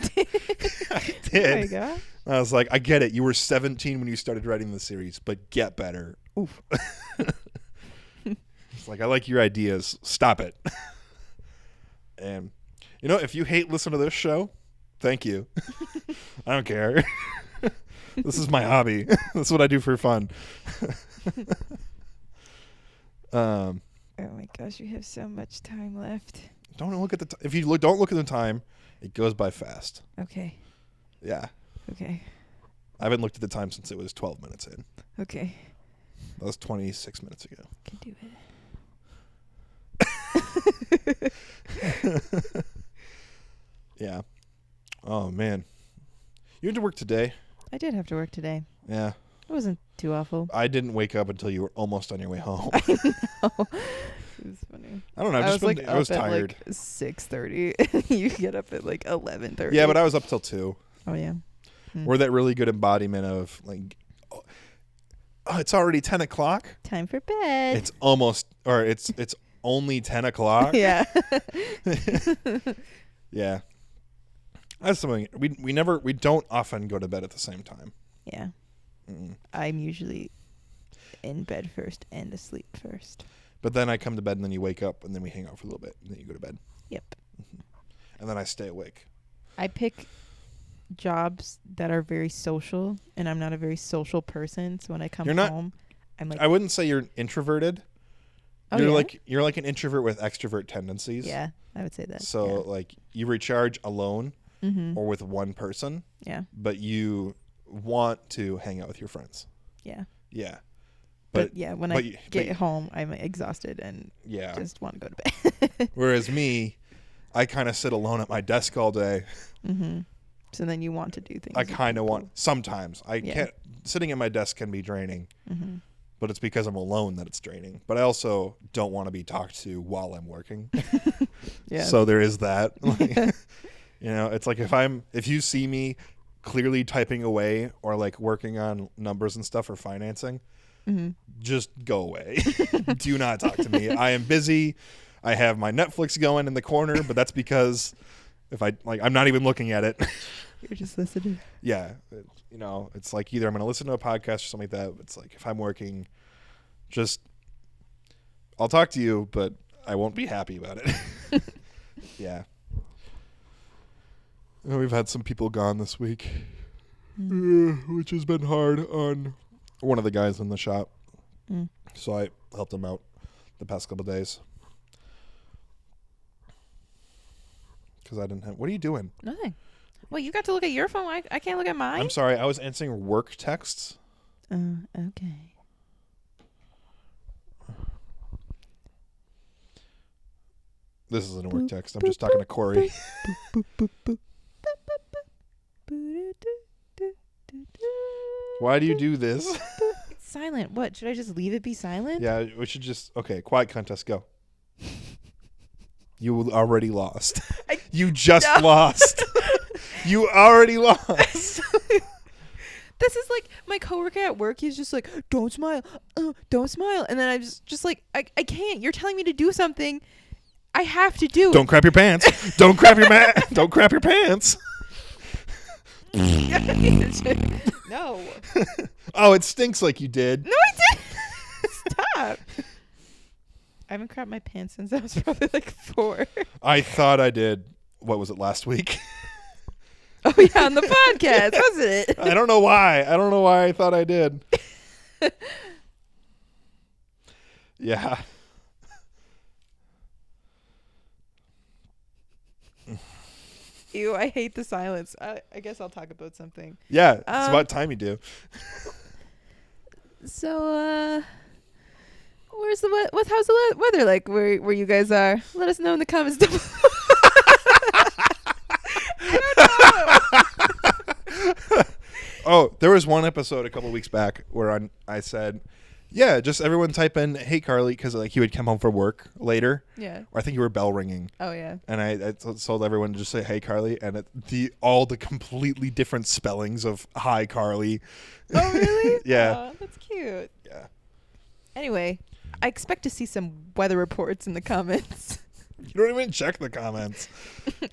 I did. There you go. I was like, I get it. You were 17 when you started writing the series, but get better. Oof. It's like, I like your ideas. Stop it. And, you know, if you hate listening to this show, thank you. I don't care. This is my hobby. This is what I do for fun. Oh my gosh, you have so much time left. Don't look at the if you don't look at the time, it goes by fast. Okay. Yeah. Okay. I haven't looked at the time since it was 12 minutes in. Okay. That was 26 minutes ago. Can do it. Yeah. Oh man. You went to work today? I did have to work today. Yeah. It wasn't too awful. I didn't wake up until you were almost on your way home. I know. It was funny. I don't know. I was tired. At like 6:30. You get up at like 11:30. Yeah, but I was up till 2. Oh yeah. We're that really good embodiment of like, oh, it's already 10 o'clock. Time for bed. It's almost, or it's only 10 o'clock. Yeah. Yeah. That's something we don't often go to bed at the same time. Yeah. I'm usually in bed first and asleep first. But then I come to bed and then you wake up and then we hang out for a little bit and then you go to bed. Yep. And then I stay awake. I pick jobs that are very social, and I'm not a very social person. So when I come home, I'm like, I wouldn't say you're introverted. Oh, you're like an introvert with extrovert tendencies. Yeah, I would say that. So like you recharge alone or with one person. Yeah. But you want to hang out with your friends. Yeah. Yeah. But when I get home, I'm exhausted and just want to go to bed. Whereas me, I kind of sit alone at my desk all day. So then you want to do things. I kind of want. Sometimes I can't. Sitting at my desk can be draining, but it's because I'm alone that it's draining. But I also don't want to be talked to while I'm working. So there is that. Like, you know, it's like if you see me clearly typing away or like working on numbers and stuff or financing, just go away. Do not talk to me. I am busy. I have my Netflix going in the corner, but that's because I'm not even looking at it. You're just listening. Yeah. You know, it's like either I'm going to listen to a podcast or something like that. It's like if I'm working, I'll talk to you, but I won't be happy about it. Yeah. And we've had some people gone this week, which has been hard on one of the guys in the shop. So I helped him out the past couple of days. Because I didn't have... What are you doing? Nothing. Well, you got to look at your phone. I can't look at mine. I'm sorry. I was answering work texts. Okay. This isn't a work text. I'm just talking to Corey. Why do you do this? It's silent. What? Should I just leave it be silent? Yeah, we should just... Okay, quiet contest, go. You already lost. You just lost. You already lost. This is like my coworker at work. He's just like, don't smile. Don't smile. And then I'm just like, I can't. You're telling me to do something. I have to do it. Don't crap your pants. Don't crap your Don't crap your pants. No. Oh, it stinks like you did. No, I didn't. Stop. I haven't crapped my pants since I was probably like 4. I thought I did. What was it, last week? Oh, yeah, on the podcast, wasn't it? I don't know why. I thought I did. Yeah. Ew, I hate the silence. I guess I'll talk about something. Yeah, it's about time you do. So, how's the weather like where you guys are? Let us know in the comments down below. Oh, there was one episode a couple weeks back where I said, yeah, just everyone type in, hey, Karlee, because like he would come home from work later. Yeah. Or I think you were bell ringing. Oh, yeah. And I told everyone to just say, hey, Karlee. And all the completely different spellings of hi, Karlee. Oh, really? Yeah. Oh, that's cute. Yeah. Anyway, I expect to see some weather reports in the comments. You don't even check the comments.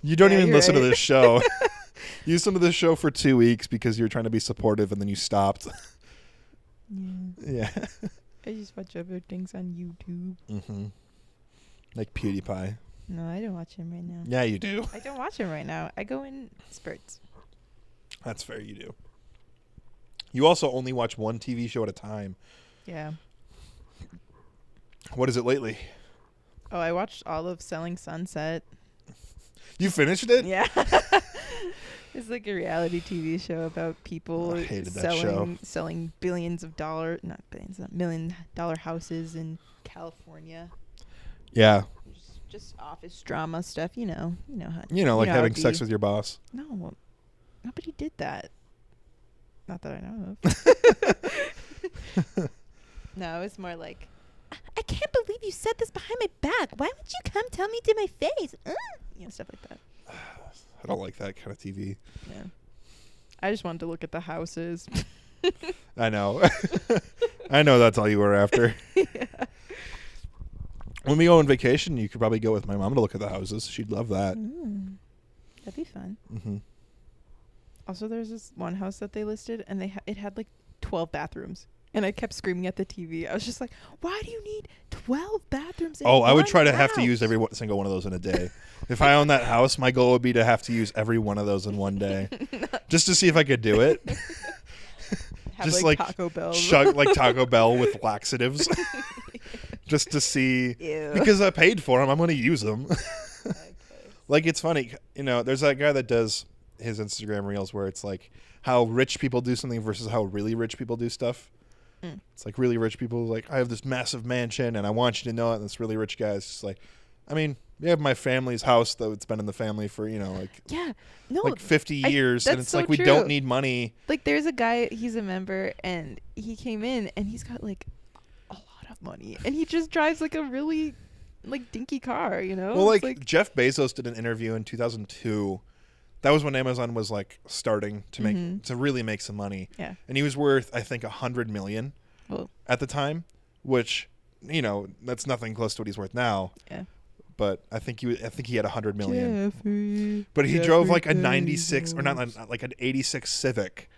You don't even listen to this show. You listened to this show for 2 weeks because you were trying to be supportive and then you stopped. Yeah. I just watch other things on YouTube. Mm-hmm. Like PewDiePie. No, I don't watch him right now. Yeah, you do. I don't watch him right now. I go in spurts. That's fair, you do. You also only watch one TV show at a time. Yeah. What is it lately? Oh, I watched all of Selling Sunset. You finished it? Yeah. It's like a reality TV show about people selling $million houses in California. Yeah. Just office drama stuff, you know how. Like having sex with your boss. No, nobody did that. Not that I know of. No, it's more like, I can't believe you said this behind my back. Why would you come tell me to my face? Stuff like that. I don't like that kind of TV. Yeah. I just wanted to look at the houses. I know. I know that's all you were after. Yeah. When we go on vacation, you could probably go with my mom to look at the houses. She'd love that. That'd be fun. Mm-hmm. Also, there's this one house that they listed, and it had like 12 bathrooms. And I kept screaming at the TV. I was just like, why do you need 12 bathrooms in I would try to house? have to use every single one of those in a day. If I own that house, my goal would be to have to use every one of those in one day. Just to see if I could do it. Have just like Taco Bell. Chug like Taco Bell with laxatives. Just to see. Ew. Because I paid for them, I'm going to use them. Okay. Like, it's funny. There's that guy that does his Instagram reels where it's like how rich people do something versus how really rich people do stuff. It's like really rich people like, I have this massive mansion and I want you to know it. And this really rich guy is just like, I mean, we have my family's house, though. It's been in the family for, like 50 years. And it's so like, we true. don't need money. Like, there's a guy, he's a member, and he came in, and he's got, like, a lot of money. And he just drives, like, a really, like, dinky car, you know? Well, It's like, Jeff Bezos did an interview in 2002. That was when Amazon was, like, starting to make to really make some money. Yeah. And he was worth, I think, $100 million at the time, which, that's nothing close to what he's worth now. Yeah. But I think he had $100 million. Jeffrey, but he drove like a 96 or not like an 86 Civic.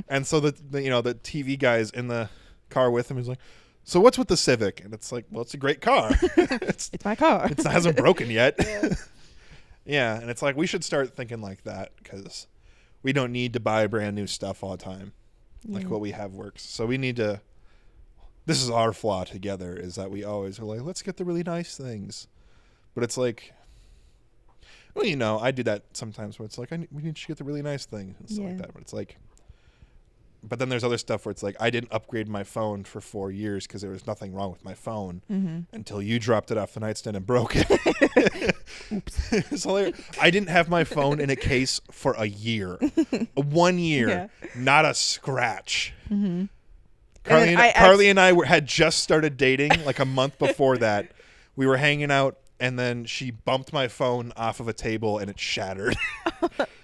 And so the TV guys in the car with him is like, "So what's with the Civic?" And it's like, "Well, it's a great car. it's my car. It hasn't broken yet." Yeah, and it's like we should start thinking like that because we don't need to buy brand new stuff all the time. Like what we have works. So we need to. This is our flaw together is that we always are like, let's get the really nice things. But it's like, well, I do that sometimes where it's like, we need to get the really nice thing and stuff like that. But it's like, but then there's other stuff where it's like, I didn't upgrade my phone for 4 years because there was nothing wrong with my phone until you dropped it off the nightstand and broke it. Oops. It's hilarious. I didn't have my phone in a case for a year. 1 year. Not a scratch. Mm-hmm. Karlee and I had just started dating like a month before that. We were hanging out. And then she bumped my phone off of a table and it shattered.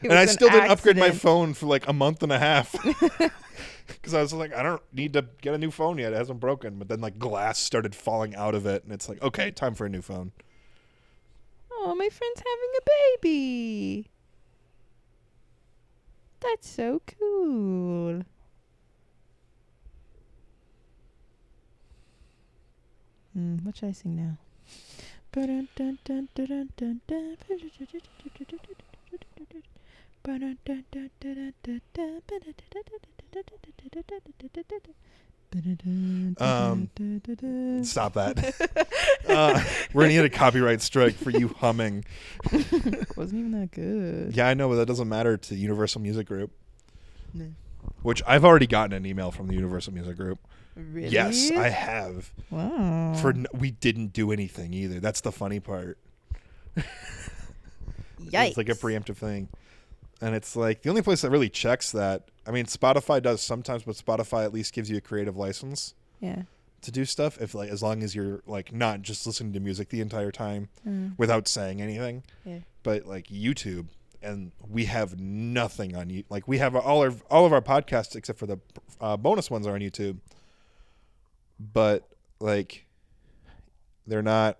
And I still didn't upgrade my phone for like a month and a half. Because I was like, I don't need to get a new phone yet. It hasn't broken. But then like glass started falling out of it. And it's like, okay, time for a new phone. Oh, my friend's having a baby. That's so cool. What should I sing now? Stop that. We're gonna get a copyright strike for you humming. Wasn't even that good. Yeah, I know, but that doesn't matter to Universal Music Group. No. Which I've already gotten an email from the Universal Music Group. Really? Yes, I have. Wow. We didn't do anything either. That's the funny part. Yikes. It's like a preemptive thing. And it's like the only place that really checks that. I mean, Spotify does sometimes, but Spotify at least gives you a creative license. Yeah. To do stuff as long as you're like not just listening to music the entire time without saying anything. Yeah. But like YouTube, and we have nothing on you. Like we have all of our podcasts except for the bonus ones are on YouTube. But like they're not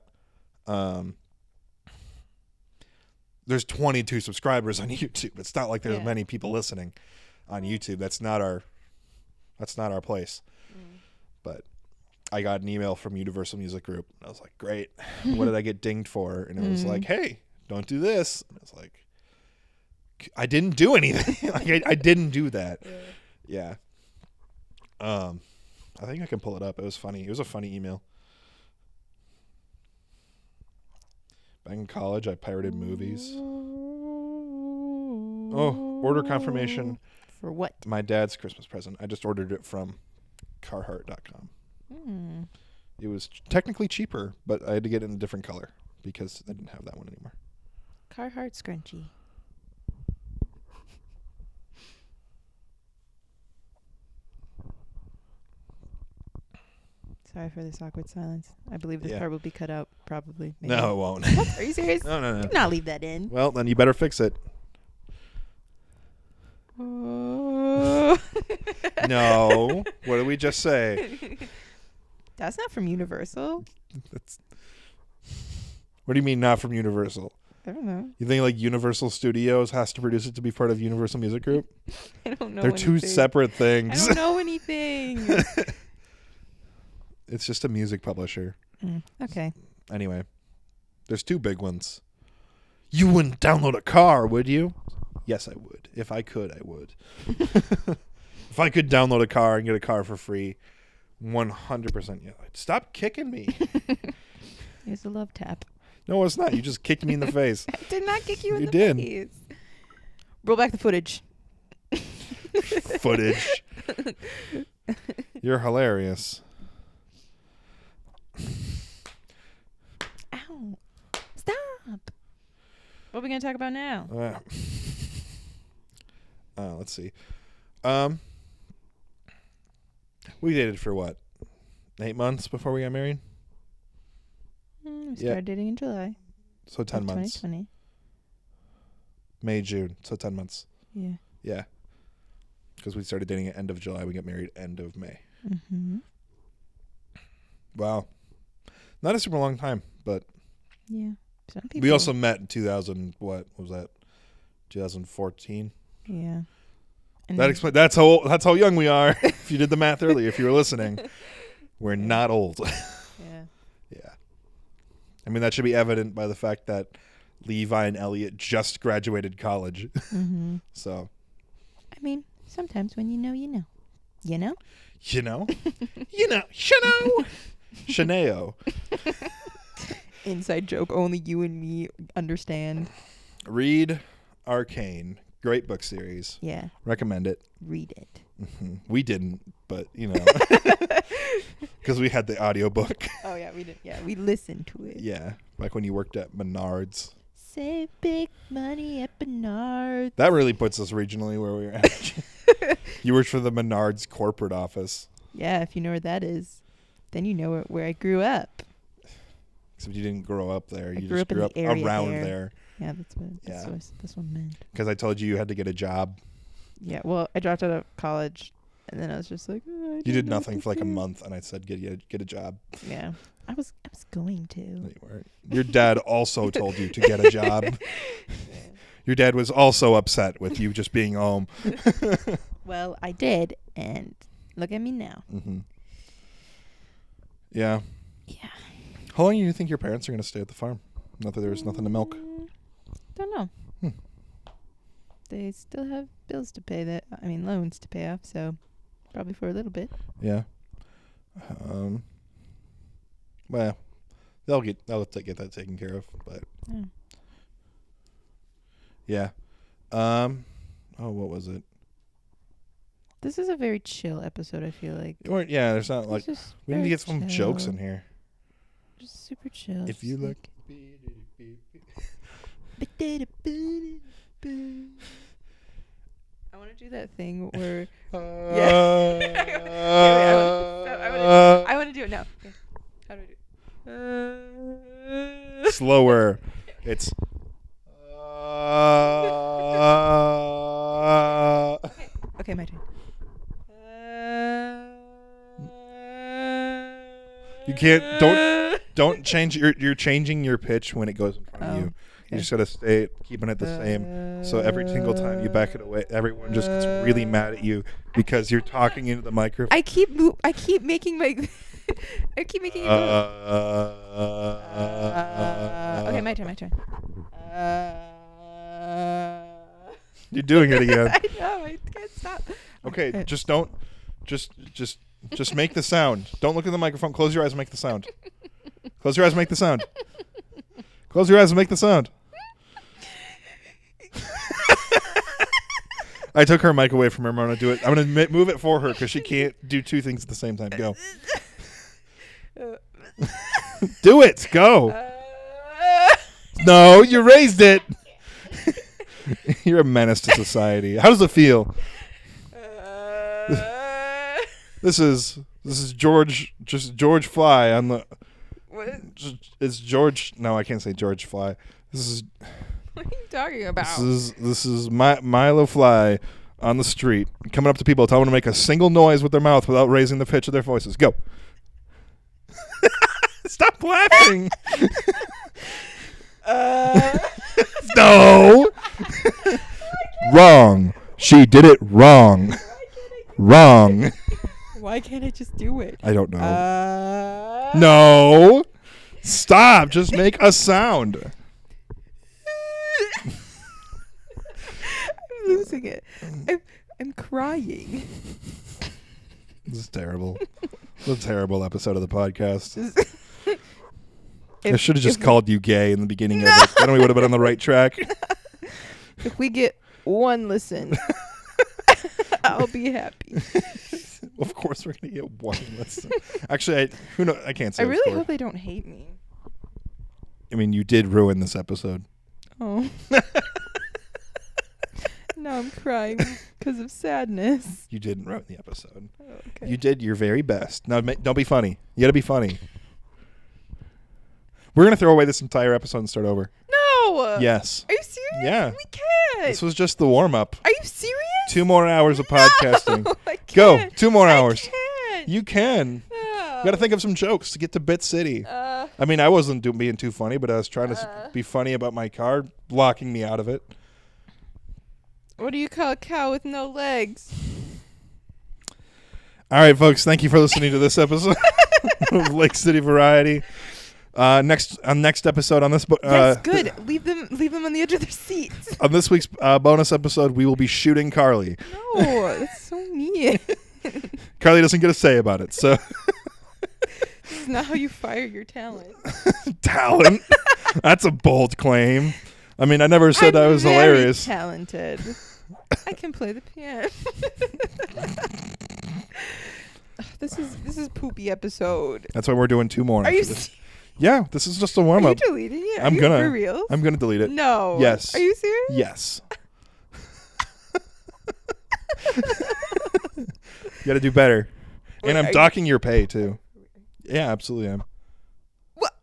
there's 22 subscribers on YouTube. It's not like there's many people listening on YouTube. That's not our place. But I got an email from Universal Music Group. And I was like, great. What did I get dinged for? And it was like, hey, don't do this. And I was like, I didn't do anything. I didn't do that. Yeah. I think I can pull it up. It was funny. It was a funny email. Back in college, I pirated movies. Oh, order confirmation. For what? My dad's Christmas present. I just ordered it from Carhartt.com. It was technically cheaper, but I had to get it in a different color because I didn't have that one anymore. Carhartt scrunchie. Sorry for this awkward silence. I believe this part will be cut out, probably. Maybe. No, it won't. What? Are you serious? No. Do not leave that in. Well, then you better fix it. Oh. No. What did we just say? That's not from Universal. What do you mean not from Universal? I don't know. You think like Universal Studios has to produce it to be part of Universal Music Group? I don't know. They're two separate things. I don't know anything. It's just a music publisher. Okay. Anyway, there's two big ones. You wouldn't download a car, would you? Yes, I would. If I could, I would. If I could download a car and get a car for free, 100%. Yeah. Stop kicking me. It's a love tap. No, it's not. You just kicked me in the face. I did not kick you in the did. face. Roll back the footage. Footage. You're hilarious. Ow. going to talk about now? Let's see. We dated for what? 8 months before we got married? We started dating in July. So 10 months. 2020. May, June. So 10 months. Yeah. Yeah. Because we started dating at end of July. We got married end of May. Mm-hmm. Wow. Not a super long time, but yeah. Some people. We also met in 2000. What was that? 2014. Yeah. And That explains. That's how young we are. If you did the math earlier, if you were listening, we're not old. Yeah. Yeah. I mean, that should be evident by the fact that Levi and Elliot just graduated college. Mm-hmm. So. I mean, sometimes when you know, you know. You know? You know? You know. Shano. Shaneo. Inside joke only you and me understand. Read Arcane. Great book series. Yeah. Recommend it. Read it. Mm-hmm. We didn't, but, you know. Because we had the audiobook. Oh, yeah, we did. Yeah, we listened to it. Yeah. Like when you worked at Menards. Save big money at Menards. That really puts us regionally where we were at. You worked for the Menards corporate office. Yeah, if you know where that is, then you know where I grew up. Except you didn't grow up there. You grew just up in grew the up area around there. there. Yeah, that's what meant. Because I told you had to get a job. Yeah, well, I dropped out of college, and then I was just like, oh, You did nothing for like a month, and I said, get a job. Yeah, I was going to. No, you weren't. Your dad also told you to get a job. Your dad was also upset with you just being home. Well, I did, and look at me now. Mm-hmm. Yeah. Yeah. How long do you think your parents are going to stay at the farm? Not that there was nothing to milk. Don't know. They still have bills to pay. Loans to pay off. So probably for a little bit. Yeah. Well, they'll get that taken care of. But yeah. Oh, what was it? This is a very chill episode. I feel like. Yeah, there's not like we need to get some jokes in here. Just super chill. If you look. I want to do that thing where. I want to do it now. Okay. How do I do it? Slower. It's. Okay, my turn. You can't. Don't change. You're changing your pitch when it goes in front of you. Okay. You just gotta stay keeping it the same. So every single time you back it away, everyone just gets really mad at you because you're talking into the microphone. I keep making my. I keep making it. Okay, my turn. You're doing it again. I know. I can't stop. Okay, just don't. Just make the sound. Don't look at the microphone. Close your eyes and make the sound. Close your eyes and make the sound. Close your eyes and make the sound. I took her mic away from her. I'm going to do it. I'm going to move it for her because she can't do two things at the same time. Go. Do it. Go. No, you raised it. You're a menace to society. How does it feel? This is George Fly on the. What? It's George. No, I can't say George Fly. This is. What are you talking about? This is Milo Fly on the street coming up to people, telling them to make a single noise with their mouth without raising the pitch of their voices. Go. Stop laughing. No. Wrong. She did it wrong. Wrong. Why can't I just do it? I don't know. No. Stop. Just make a sound. I'm losing it. I'm crying. This is terrible. This is a terrible episode of the podcast. I should have just called you gay in the beginning of it. Then we would have been on the right track. If we get one listen, I'll be happy. Of course we're going to get one listen. Actually, who knows? I can't say. I really hope they don't hate me. I mean, you did ruin this episode. Oh. Now I'm crying because of sadness. You didn't ruin the episode. Oh, okay. You did your very best. Now, don't be funny. You got to be funny. We're going to throw away this entire episode and start over. No! Yes. Are you serious? Yeah. We can't. This was just the warm-up. Are you serious? 2 more hours of podcasting. No, I can't. Go. 2 more hours. I can't. You can. No. You got to think of some jokes to get to Bit City. I mean, I wasn't being too funny, but I was trying to be funny about my car blocking me out of it. What do you call a cow with no legs? All right, folks. Thank you for listening to this episode of Lake City Variety. Next episode on this Yes, good. Leave them on the edge of their seats. on this week's bonus episode, we will be shooting Karlee. No, that's so mean. Karlee doesn't get a say about it, so This is not how you fire your talent. talent. That's a bold claim. I mean, I never said I was very hilarious. Talented. I can play the piano. This is poopy episode. That's why we're doing 2 more. Are you? Yeah, this is just a Are warm you up. deleting it? I'm gonna. For real? I'm gonna delete it. No. Yes. Are you serious? Yes. You got to do better. Wait, and I'm are docking your pay too. Yeah, absolutely am. What?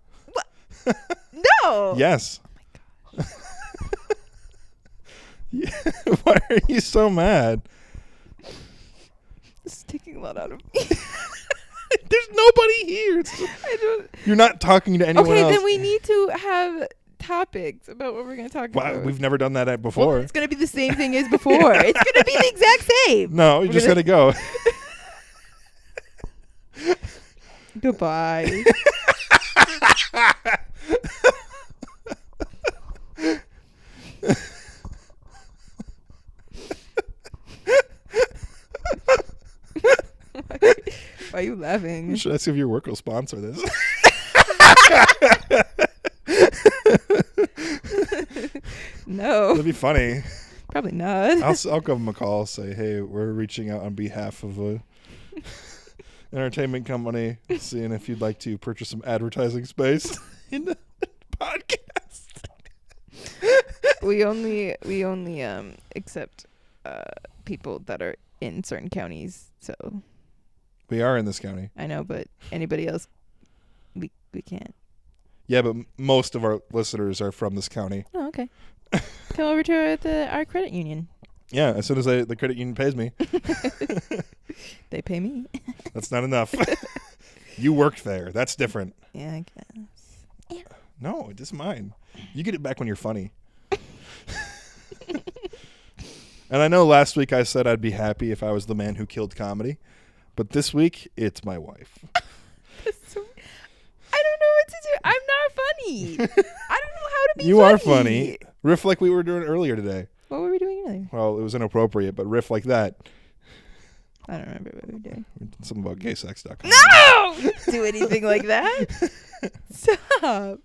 No. Yes. Yeah. Why are you so mad? This is taking a lot out of me. There's nobody here. I don't. You're not talking to anyone else. Okay, then we need to have topics about what we're going to talk Wow, about. we've never done that before. Well, it's going to be the same thing as before. It's going to be the exact same. No, you just got to go. Goodbye. Why are you laughing? Should I see if your work will sponsor this? No. That'd be funny. Probably not. I'll give them a call. Say, hey, we're reaching out on behalf of a entertainment company, seeing if you'd like to purchase some advertising space in the podcast. We only accept people that are in certain counties. So We are in this county. I know, but anybody else, we can't. Yeah, but most of our listeners are from this county. Oh, okay. Come over to our credit union. Yeah, as soon as the credit union pays me. They pay me. That's not enough. You worked there. That's different. Yeah, I guess. Yeah. No, it is mine. You get it back when you're funny. And I know last week I said I'd be happy if I was the man who killed comedy. But this week, it's my wife. So, I don't know what to do. I'm not funny. I don't know how to be You funny. are funny. Riff like we were doing earlier today. What were we doing earlier? Well, it was inappropriate, but riff like that. I don't remember what we were doing. Something about gaysex.com. No! Don't do anything like that. Stop.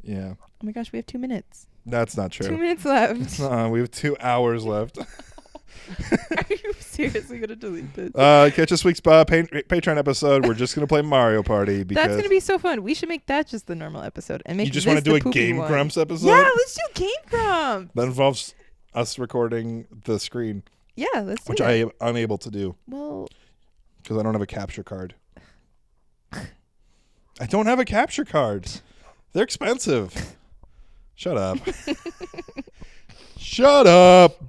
Yeah. Oh my gosh, we have 2 minutes. That's not true. 2 minutes left. We have 2 hours left. Are you seriously going to delete this? Catch this week's Patreon episode. We're just going to play Mario Party. Because That's going to be so fun. We should make that just the normal episode. And make you just want want to to do a Game Grumps episode? Yeah, let's do Game Grumps. That involves us recording the screen, Yeah, let's do which that. I am unable to do Well, because I don't have a capture card. I don't have a capture card. They're expensive. Shut up. Shut up.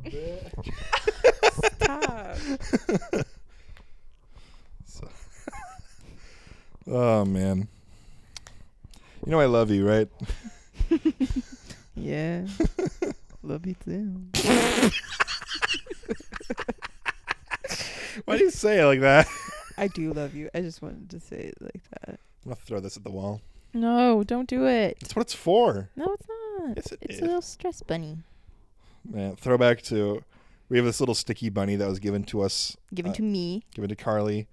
stop. Oh, man. You know I love you, right? Yeah. Love you too. Why do you say it like that? I do love you. I just wanted to say it like that. I'm going to throw this at the wall. No, don't do it. That's what it's for. No, it's not. Yes, it It's is. a little stress bunny. Man, throwback to... We have this little sticky bunny that was given to us. Given to me. Given to Karlee.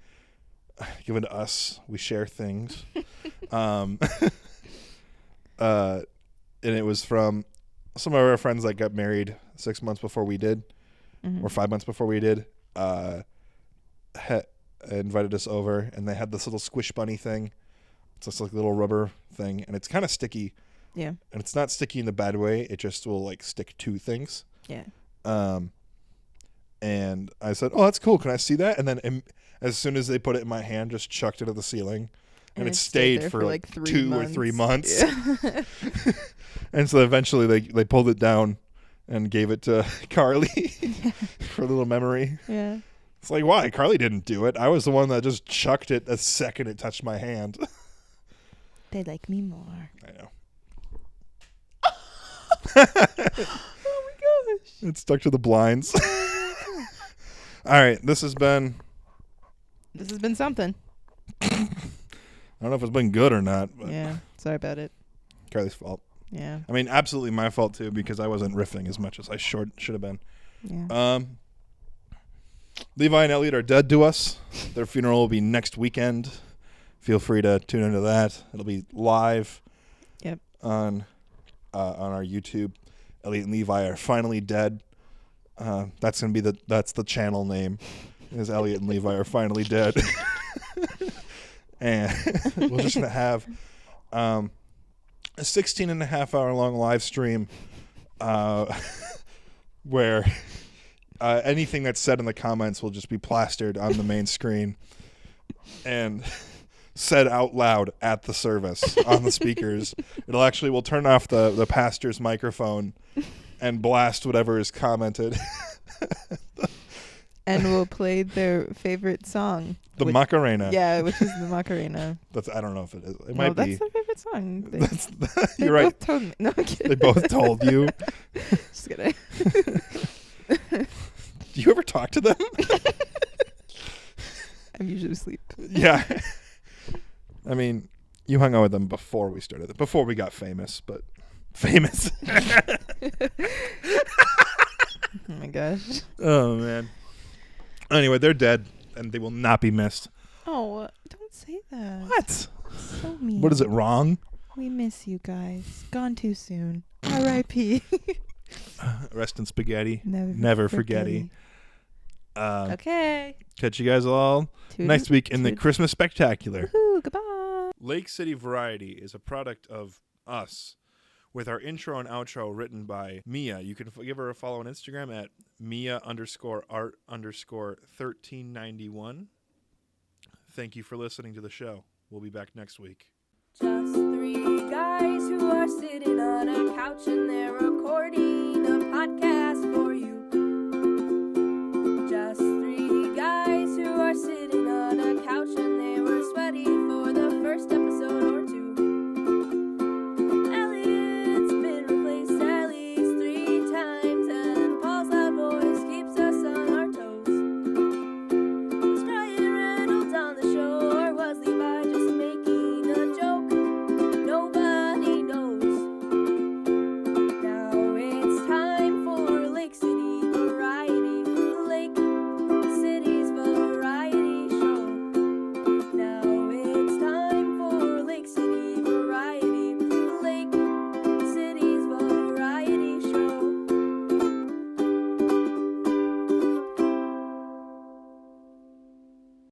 Given to us. We share things. And it was from some of our friends that got married 6 months before we did. Mm-hmm. Or 5 months before we did. Invited us over, and they had this little squish bunny thing. It's just like a little rubber thing, and it's kind of sticky. Yeah. And it's not sticky in the bad way. It just will like stick to things. Yeah. And I said, "Oh, that's cool. Can I see that?" And then as soon as they put it in my hand, just chucked it at the ceiling, and it stayed for like 2 or 3 months. Yeah. And so eventually they pulled it down and gave it to Karlee for a little memory. Yeah. It's like, why? Karlee didn't do it. I was the one that just chucked it the second it touched my hand. They like me more. I know. Oh my gosh. It stuck to the blinds. All right, this has been something. I don't know if it's been good or not, but Yeah. Sorry about it. Karlee's fault. Yeah. I mean, absolutely my fault too, because I wasn't riffing as much as I should have been. Yeah. Levi and Elliot are dead to us. Their funeral will be next weekend. Feel free to tune into that. It'll be live. Yep. On our YouTube. Elliot and Levi are finally dead. That's gonna be that's the channel name. Is Elliot and Levi are finally dead. And we're just gonna have a 16.5-hour long live stream where anything that's said in the comments will just be plastered on the main screen and said out loud at the service on the speakers. We'll turn off the pastor's microphone and blast whatever is commented. And we'll play their favorite song. The Macarena. Yeah, which is the Macarena. I don't know if it is. It might be. That's their favorite song. They You're right. both told me. No, I'm kidding. They both told you. Just kidding. Do you ever talk to them? I'm usually asleep. Yeah. I mean, you hung out with them before we started. Before we got famous, but famous. Oh my gosh. Oh, man. Anyway, they're dead, and they will not be missed. Oh, don't say that. What? So mean. What is it, wrong? We miss you guys. Gone too soon. R.I.P. Rest in spaghetti. Never forgetty. Okay. Catch you guys all next week in the Christmas Spectacular. Woohoo, goodbye. Lake City Variety is a product of us, with our intro and outro written by Mia. You can give her a follow on Instagram at Mia_art_1391. Thank you for listening to the show. We'll be back next week. Just three guys who are sitting on a couch and they're recording a podcast.